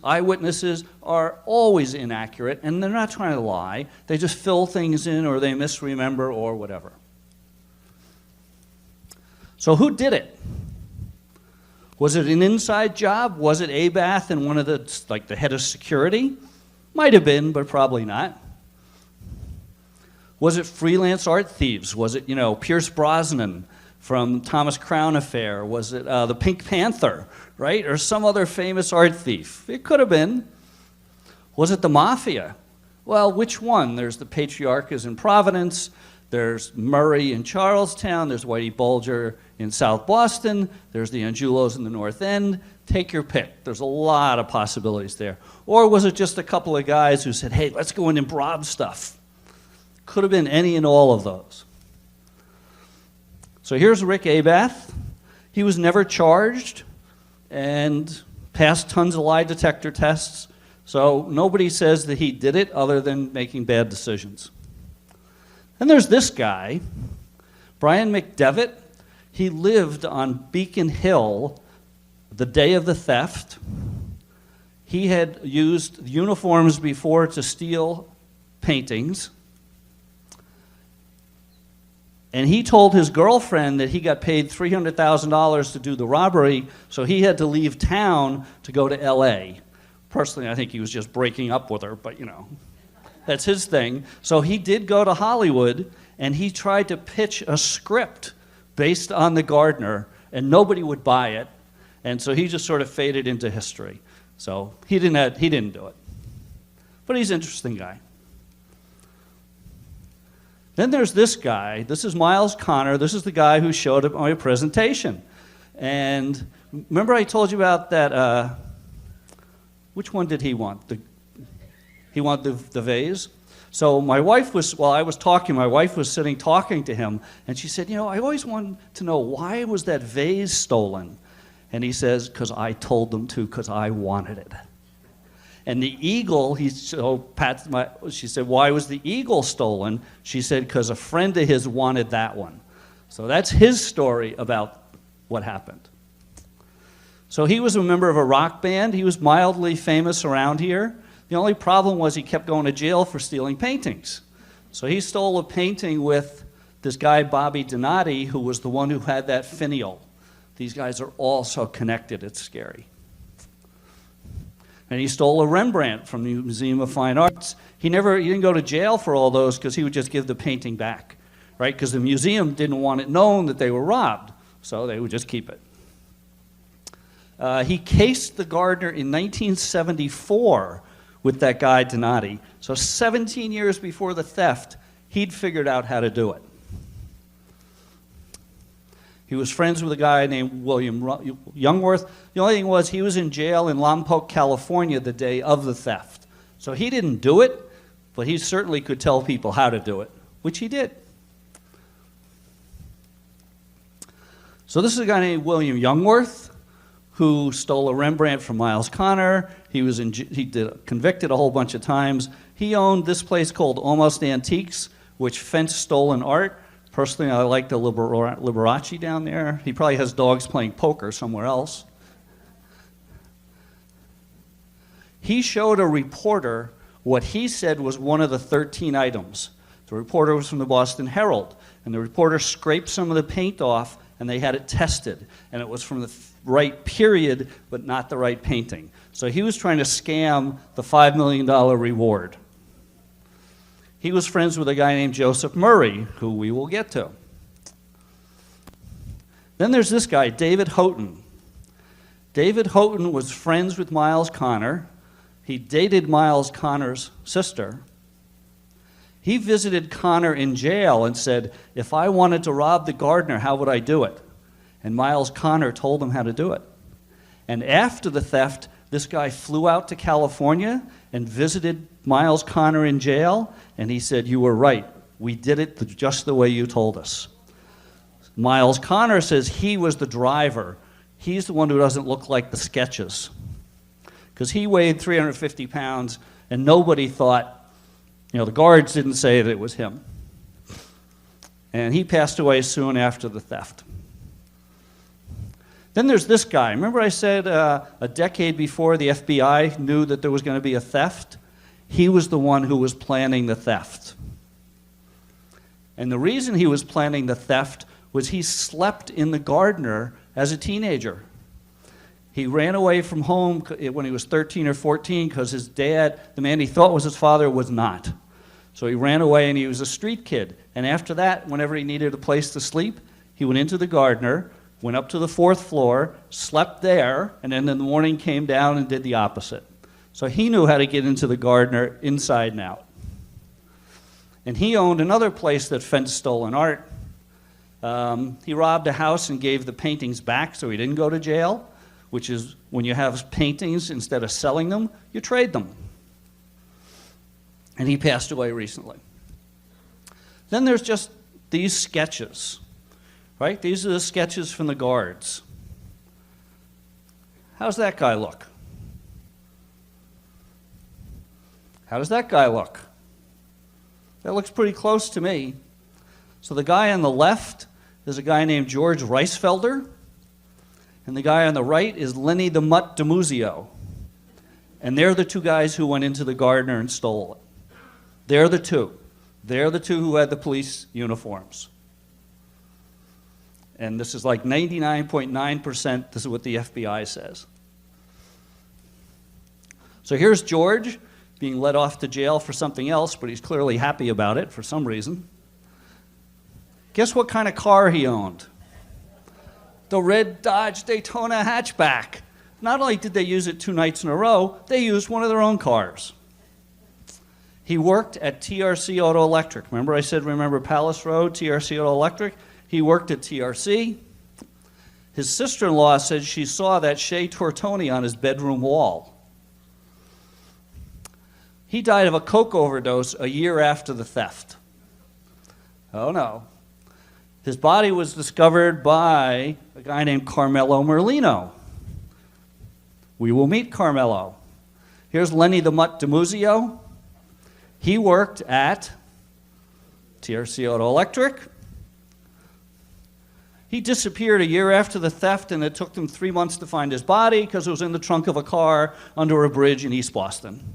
eyewitnesses are always inaccurate, and they're not trying to lie. They just fill things in, or they misremember, or whatever. So who did it? Was it an inside job? Was it Abath and one of the head of security? Might have been, but probably not. Was it freelance art thieves? Was it, Pierce Brosnan from Thomas Crown Affair? Was it the Pink Panther, right? Or some other famous art thief? It could have been. Was it the Mafia? Well, which one? There's the Patriarchas in Providence. There's Murray in Charlestown. There's Whitey Bulger in South Boston. There's the Angelos in the North End. Take your pick. There's a lot of possibilities there. Or was it just a couple of guys who said, hey, let's go in and rob stuff? Could have been any and all of those. So here's Rick Abath. He was never charged and passed tons of lie detector tests. So nobody says that he did it other than making bad decisions. And there's this guy, Brian McDevitt. He lived on Beacon Hill the day of the theft. He had used uniforms before to steal paintings. And he told his girlfriend that he got paid $300,000 to do the robbery, so he had to leave town to go to L.A. Personally, I think he was just breaking up with her, but that's his thing. So he did go to Hollywood, and he tried to pitch a script based on the gardener, and nobody would buy it. And so he just sort of faded into history. So he didn't do it. But he's an interesting guy. Then there's this guy. This is Miles Connor. This is the guy who showed up at my presentation. And remember I told you about that, which one did he want? He wanted the vase? So my wife while I was talking, my wife was sitting talking to him, and she said, I always wanted to know, why was that vase stolen? And he says, because I told them to, because I wanted it. And the eagle, she said, why was the eagle stolen? She said, because a friend of his wanted that one. So that's his story about what happened. So he was a member of a rock band. He was mildly famous around here. The only problem was he kept going to jail for stealing paintings. So he stole a painting with this guy, Bobby Donati, who was the one who had that finial. These guys are all so connected, it's scary. And he stole a Rembrandt from the Museum of Fine Arts. He didn't go to jail for all those because he would just give the painting back, right? Because the museum didn't want it known that they were robbed, so they would just keep it. He cased the gardener in 1974 with that guy Donati. So 17 years before the theft, he'd figured out how to do it. He was friends with a guy named William Youngworth. The only thing was he was in jail in Lompoc, California the day of the theft. So he didn't do it, but he certainly could tell people how to do it, which he did. So this is a guy named William Youngworth who stole a Rembrandt from Miles Connor. He did convicted a whole bunch of times. He owned this place called Almost Antiques, which fenced stolen art. Personally, I like the Liberace down there. He probably has dogs playing poker somewhere else. He showed a reporter what he said was one of the 13 items. The reporter was from the Boston Herald, and the reporter scraped some of the paint off, and they had it tested, and it was from the right period, but not the right painting. So he was trying to scam the $5 million reward. He was friends with a guy named Joseph Murray, who we will get to. Then there's this guy, David Houghton. David Houghton was friends with Miles Connor. He dated Miles Connor's sister. He visited Connor in jail and said, if I wanted to rob the gardener, how would I do it? And Miles Connor told him how to do it. And after the theft, this guy flew out to California and visited Miles Connor in jail, and he said, you were right. We did it just the way you told us. Miles Connor says he was the driver. He's the one who doesn't look like the sketches. Because he weighed 350 pounds, and nobody thought, the guards didn't say that it was him. And he passed away soon after the theft. Then there's this guy. Remember I said a decade before the FBI knew that there was going to be a theft? He was the one who was planning the theft. And the reason he was planning the theft was he slept in the gardener as a teenager. He ran away from home when he was 13 or 14 because his dad, the man he thought was his father, was not. So he ran away and he was a street kid. And after that, whenever he needed a place to sleep, he went into the gardener, went up to the 4th floor, slept there, and then in the morning came down and did the opposite. So he knew how to get into the gardener inside and out. And he owned another place that fenced stolen art. He robbed a house and gave the paintings back so he didn't go to jail, which is when you have paintings, instead of selling them, you trade them. And he passed away recently. Then there's just these sketches, right? These are the sketches from the guards. How's that guy look? How does that guy look? That looks pretty close to me. So the guy on the left is a guy named George Reisfelder, and the guy on the right is Lenny the Mutt DiMuzio. And they're the two guys who went into the gardener and stole it. They're the two. They're the two who had the police uniforms. And this is like 99.9%, this is what the FBI says. So here's George being let off to jail for something else, but he's clearly happy about it for some reason. Guess what kind of car he owned? The red Dodge Daytona hatchback. Not only did they use it 2 nights in a row, they used one of their own cars. He worked at TRC Auto Electric. Remember I said, remember Palace Road, TRC Auto Electric? He worked at TRC. His sister-in-law said she saw that Shea Tortoni on his bedroom wall. He died of a coke overdose a year after the theft. Oh no. His body was discovered by a guy named Carmelo Merlino. We will meet Carmelo. Here's Lenny the Mutt DiMuzio. He worked at TRC Auto Electric. He disappeared a year after the theft, and it took them 3 months to find his body because it was in the trunk of a car under a bridge in East Boston.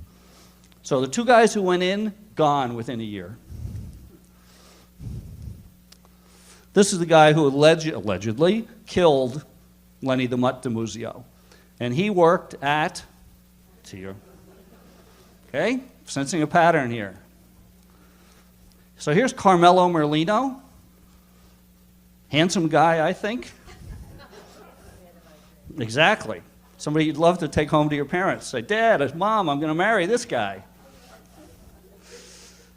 So the 2 guys who went in, gone within a year. This is the guy who allegedly killed Lenny the Mutt DiMuzio. And he worked at okay, sensing a pattern here. So here's Carmelo Merlino. Handsome guy, I think. Exactly. Somebody you'd love to take home to your parents. Say, Dad, Mom, I'm going to marry this guy.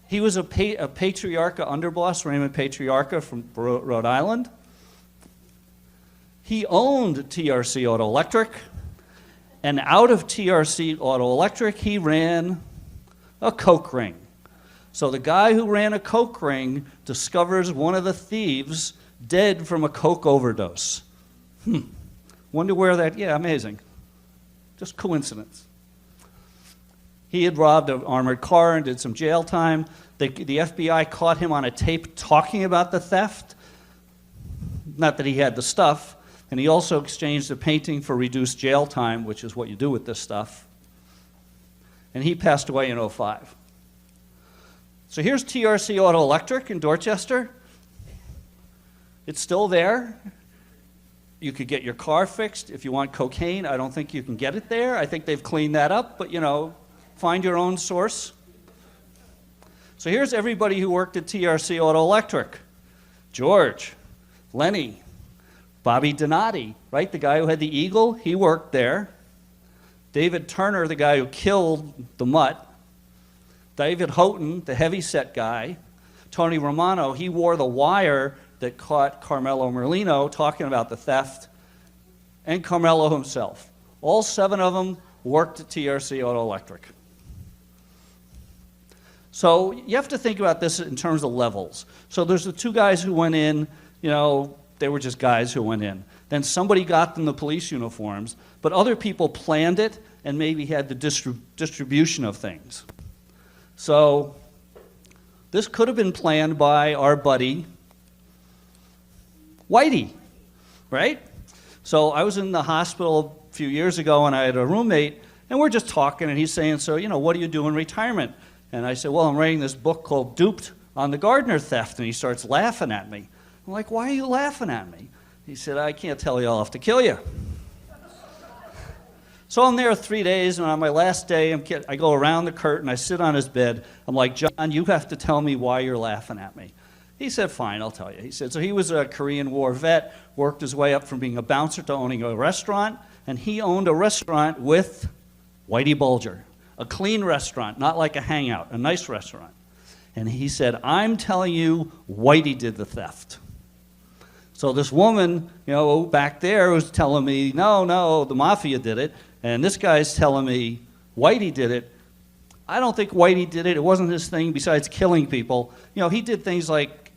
He was a Patriarcha underboss, Raymond Patriarcha from Rhode Island. He owned TRC Auto Electric, and out of TRC Auto Electric, he ran a coke ring. So the guy who ran a coke ring discovers one of the thieves dead from a coke overdose. Wonder where that, yeah, amazing. Just coincidence. He had robbed an armored car and did some jail time. The FBI caught him on a tape talking about the theft. Not that he had the stuff. And he also exchanged the painting for reduced jail time, which is what you do with this stuff. And he passed away in 2005. So here's TRC Auto Electric in Dorchester. It's still there. You could get your car fixed. If you want cocaine, I don't think you can get it there. I think they've cleaned that up, but find your own source. So here's everybody who worked at TRC Auto Electric. George, Lenny, Bobby Donati, right? The guy who had the Eagle, he worked there. David Turner, the guy who killed the mutt. David Houghton, the heavyset guy. Tony Romano, he wore the wire that caught Carmelo Merlino talking about the theft. And Carmelo himself. All 7 of them worked at TRC Auto Electric. So you have to think about this in terms of levels. So there's the 2 guys who went in, they were just guys who went in. Then somebody got them the police uniforms, but other people planned it and maybe had the distribution of things. So this could have been planned by our buddy, Whitey, right? So I was in the hospital a few years ago and I had a roommate and we're just talking and he's saying, so, what do you do in retirement? And I said, well, I'm writing this book called Duped on the Gardner theft. And he starts laughing at me. I'm like, why are you laughing at me? He said, I can't tell you, I'll have to kill you. So I'm there 3 days, and on my last day, I go around the curtain, I sit on his bed. I'm like, John, you have to tell me why you're laughing at me. He said, fine, I'll tell you. He said, so he was a Korean War vet, worked his way up from being a bouncer to owning a restaurant, and he owned a restaurant with Whitey Bulger, a clean restaurant, not like a hangout, a nice restaurant. And he said, I'm telling you, Whitey did the theft. So this woman, back there was telling me, no, the mafia did it. And this guy's telling me Whitey did it. I don't think Whitey did it. It wasn't his thing besides killing people. He did things like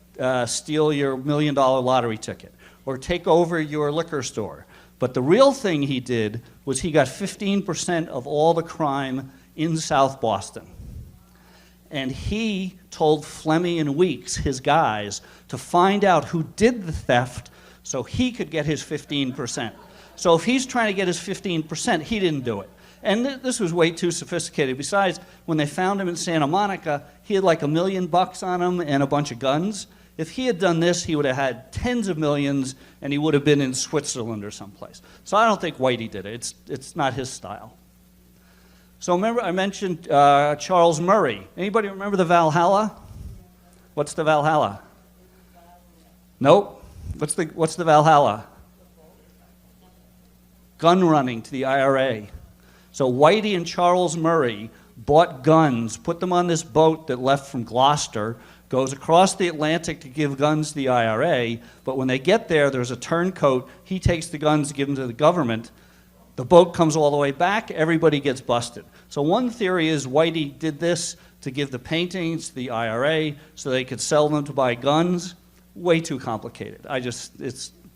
steal your $1 million lottery ticket or take over your liquor store. But the real thing he did was he got 15% of all the crime in South Boston. And he told Fleming and Weeks, his guys, to find out who did the theft so he could get his 15%. So if he's trying to get his 15%, he didn't do it. And this was way too sophisticated. Besides, when they found him in Santa Monica, he had like $1 million on him and a bunch of guns. If he had done this, he would have had tens of millions and he would have been in Switzerland or someplace. So I don't think Whitey did it. It's not his style. So remember I mentioned Charles Murray. Anybody remember the Valhalla? What's the Valhalla? Nope. What's the Valhalla? Gun running to the IRA. So Whitey and Charles Murray bought guns, put them on this boat that left from Gloucester, goes across the Atlantic to give guns to the IRA, but when they get there, there's a turncoat. He takes the guns to give them to the government. The boat comes all the way back, everybody gets busted. So one theory is Whitey did this to give the paintings to the IRA so they could sell them to buy guns. Way too complicated.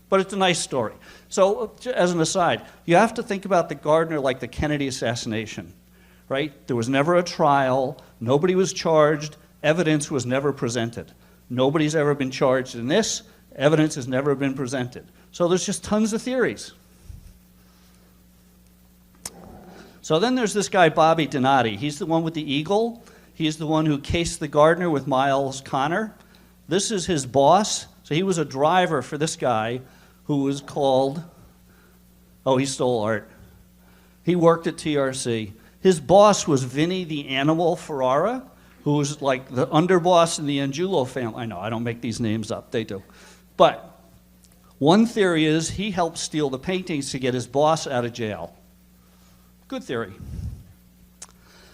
But it's a nice story. So as an aside, you have to think about the Gardner like the Kennedy assassination, right? There was never a trial, nobody was charged, evidence was never presented. Nobody's ever been charged in this, evidence has never been presented. So there's just tons of theories. So then there's this guy, Bobby Donati. He's the one with the Eagle. He's the one who cased the Gardner with Miles Connor. This is his boss. So he was a driver for this guy who was called, he stole art. He worked at TRC. His boss was Vinny the Animal Ferrara, who was like the underboss in the Angiulo family. I know, I don't make these names up, they do. But one theory is he helped steal the paintings to get his boss out of jail. Good theory.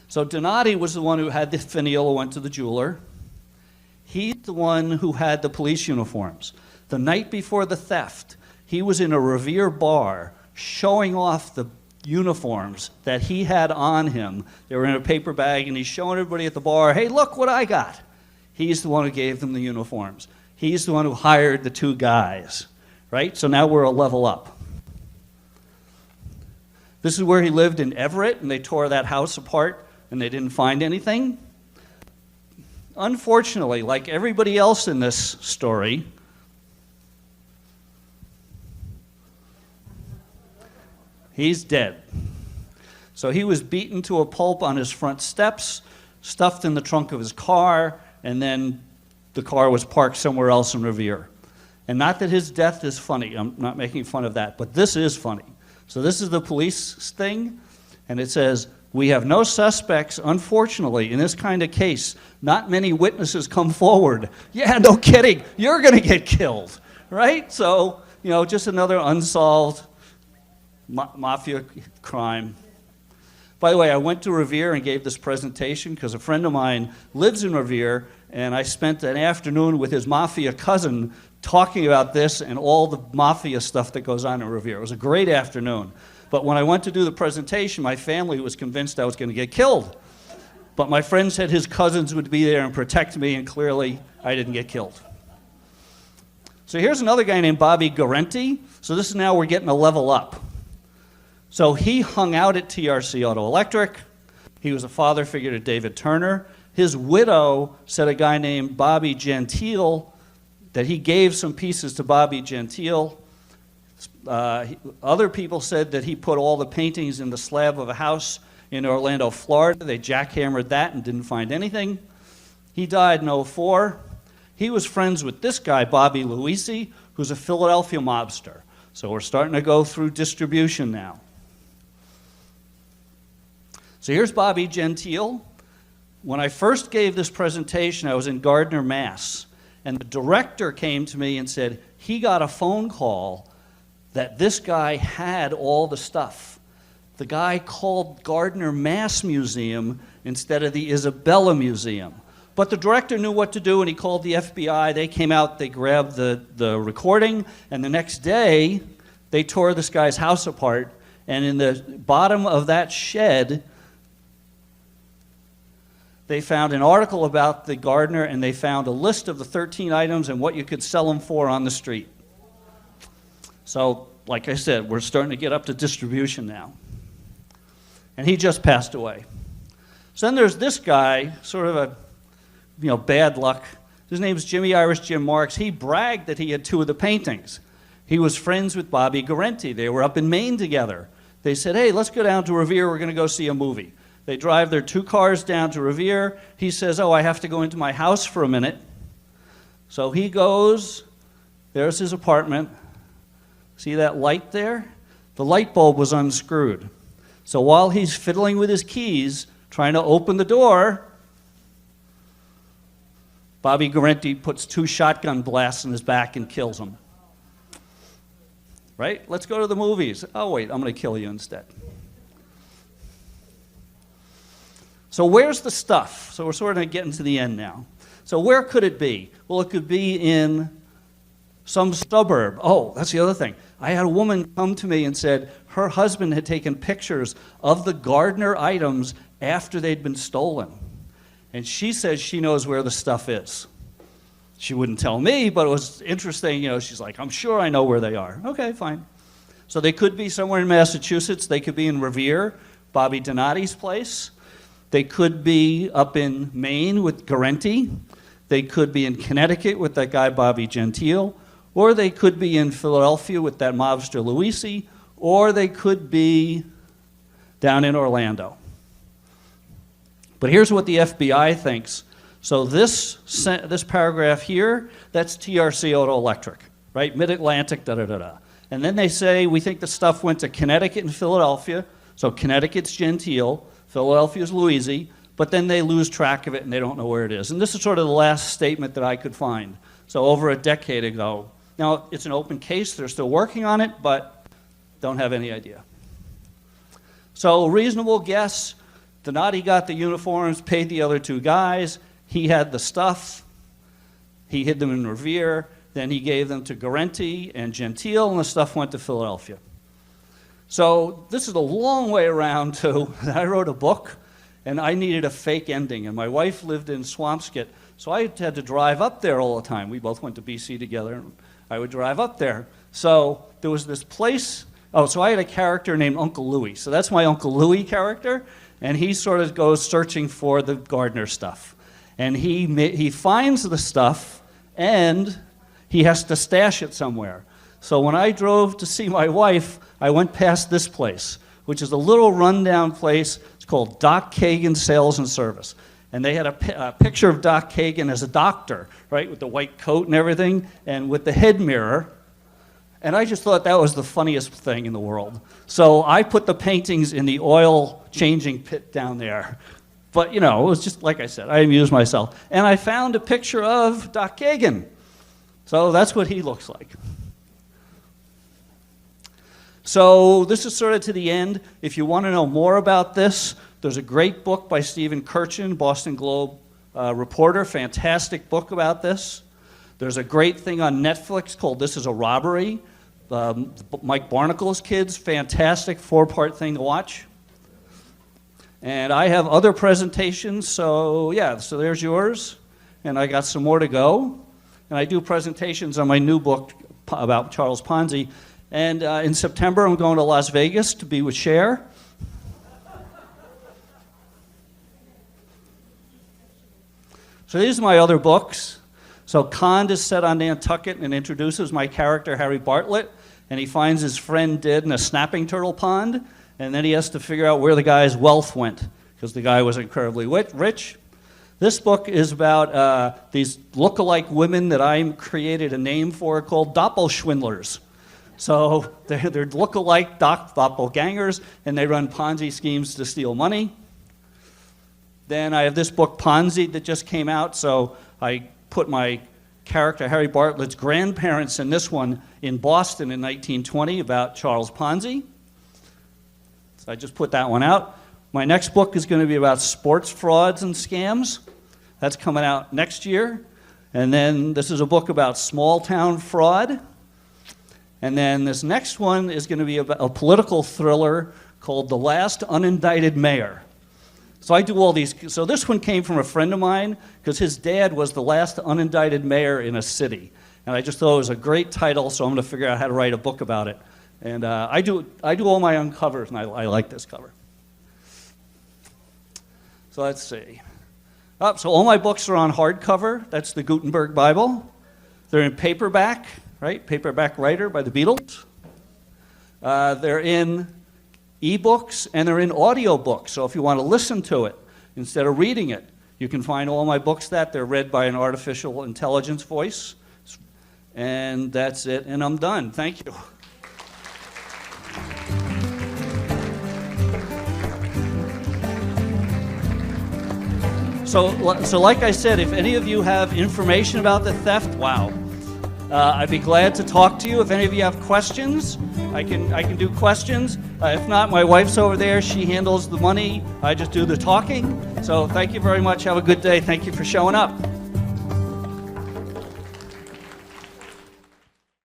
So Donati was the one who had the finial, went to the jeweler. He's the one who had the police uniforms. The night before the theft, he was in a Revere bar showing off the uniforms that he had on him. They were in a paper bag, and he's showing everybody at the bar, hey, look what I got. He's the one who gave them the uniforms. He's the one who hired the 2 guys, right? So now we're a level up. This is where he lived in Everett, and they tore that house apart, and they didn't find anything. unfortunately, like everybody else in this story, he's dead. So he was beaten to a pulp on his front steps, stuffed in the trunk of his car, and then the car was parked somewhere else in Revere. And not that his death is funny, I'm not making fun of that, but this is funny. So this is the police thing, and it says, "We have no suspects, unfortunately, in this kind of case. Not many witnesses come forward." Yeah, no kidding, you're gonna get killed, right? So, just another unsolved mafia crime. By the way, I went to Revere and gave this presentation because a friend of mine lives in Revere, and I spent an afternoon with his mafia cousin talking about this and all the mafia stuff that goes on in Revere. It was a great afternoon. But when I went to do the presentation, my family was convinced I was going to get killed. But my friend said his cousins would be there and protect me, and clearly I didn't get killed. So here's another guy named Bobby Guarente. So this is now we're getting a level up. So he hung out at TRC Auto Electric. He was a father figure to David Turner. His widow said a guy named Bobby Gentile, that he gave some pieces to Bobby Gentile. Other people said that he put all the paintings in the slab of a house in Orlando, Florida. They jackhammered that and didn't find anything. He died in '04. He was friends with this guy, Bobby Luisi, who's a Philadelphia mobster. So we're starting to go through distribution now. So here's Bobby Gentile. When I first gave this presentation, I was in Gardner, Mass. And the director came to me and said he got a phone call that this guy had all the stuff. The guy called Gardner Mass Museum instead of the Isabella Museum. But the director knew what to do, and he called the FBI. They came out, they grabbed the recording, and the next day, they tore this guy's house apart. And in the bottom of that shed, they found an article about the Gardner, and they found a list of the 13 items and what you could sell them for on the street. So, like I said, we're starting to get up to distribution now. And he just passed away. So then there's this guy, sort of a, bad luck. His name's Jimmy Irish Jim Marks. He bragged that he had 2 of the paintings. He was friends with Bobby Guarente. They were up in Maine together. They said, hey, let's go down to Revere. We're going to go see a movie. They drive their 2 cars down to Revere. He says, oh, I have to go into my house for a minute. So he goes, there's his apartment. See that light there? The light bulb was unscrewed. So while he's fiddling with his keys, trying to open the door, Bobby Guarente puts 2 shotgun blasts in his back and kills him. Right? Let's go to the movies. Oh, wait, I'm going to kill you instead. So where's the stuff? So we're sort of getting to the end now. So where could it be? Well, it could be in some suburb. Oh, that's the other thing. I had a woman come to me and said her husband had taken pictures of the Gardner items after they'd been stolen. And she says she knows where the stuff is. She wouldn't tell me, but it was interesting. She's like, I'm sure I know where they are. Okay, fine. So they could be somewhere in Massachusetts. They could be in Revere, Bobby Donati's place. They could be up in Maine with Guarente. They could be in Connecticut with that guy Bobby Gentile. Or they could be in Philadelphia with that mobster Luisi. Or they could be down in Orlando. But here's what the FBI thinks. So this paragraph here, that's TRC Auto Electric, right? Mid-Atlantic, da-da-da-da. And then they say, we think the stuff went to Connecticut and Philadelphia. So Connecticut's Gentile, Philadelphia's Luisi, but then they lose track of it and they don't know where it is. And this is sort of the last statement that I could find. So over a decade ago. Now, it's an open case. They're still working on it, but don't have any idea. So reasonable guess, Donati got the uniforms, paid the other 2 guys. He had the stuff. He hid them in Revere. Then he gave them to Guarente and Gentile, and the stuff went to Philadelphia. So this is a long way around to, I wrote a book, and I needed a fake ending, and my wife lived in Swampscott, so I had to drive up there all the time. We both went to BC together, and I would drive up there. So there was this place, so I had a character named Uncle Louie. So that's my Uncle Louie character, and he sort of goes searching for the Gardner stuff. And he finds the stuff, and he has to stash it somewhere. So when I drove to see my wife, I went past this place, which is a little rundown place. It's called Doc Kagan Sales and Service. And they had a picture of Doc Kagan as a doctor, right, with the white coat and everything, and with the head mirror. And I just thought that was the funniest thing in the world. So I put the paintings in the oil changing pit down there. But, you know, it was just, like I said, I amused myself. And I found a picture of Doc Kagan. So that's what he looks like. So this is sort of to the end. If you want to know more about this, there's a great book by Stephen Kirchin, Boston Globe reporter, fantastic book about this. There's a great thing on Netflix called This Is a Robbery. Mike Barnacle's kids, fantastic 4-part thing to watch. And I have other presentations, so yeah, so there's yours. And I got some more to go. And I do presentations on my new book about Charles Ponzi. And in September, I'm going to Las Vegas to be with Cher. So these are my other books. So Cond is set on Nantucket and introduces my character, Harry Bartlett, and he finds his friend dead in a snapping turtle pond, and then he has to figure out where the guy's wealth went, because the guy was incredibly rich. This book is about these look-alike women that I created a name for called doppelschwindlers. So they're look-alike doppelgangers, and they run Ponzi schemes to steal money. Then I have this book, Ponzi, that just came out, so I put my character, Harry Bartlett's grandparents in this one in Boston in 1920 about Charles Ponzi. So I just put that one out. My next book is going to be about sports frauds and scams. That's coming out next year. And then this is a book about small-town fraud. And then this next one is going to be about a political thriller called The Last Unindicted Mayor. So I do all these. So this one came from a friend of mine because his dad was the last unindicted mayor in a city. And I just thought it was a great title, so I'm going to figure out how to write a book about it. And I do all my own covers, and I like this cover. So let's see. So all my books are on hardcover. That's the Gutenberg Bible. They're in paperback, right? Paperback Writer by the Beatles. They're in ebooks, and they're in audiobooks. So if you want to listen to it instead of reading it, you can find all my books that they're read by an artificial intelligence voice. And that's it, and I'm done. Thank you. So like I said, if any of you have information about the theft, wow. I'd be glad to talk to you. If any of you have questions, I can do questions. If not, my wife's over there. She handles the money. I just do the talking. So thank you very much. Have a good day. Thank you for showing up.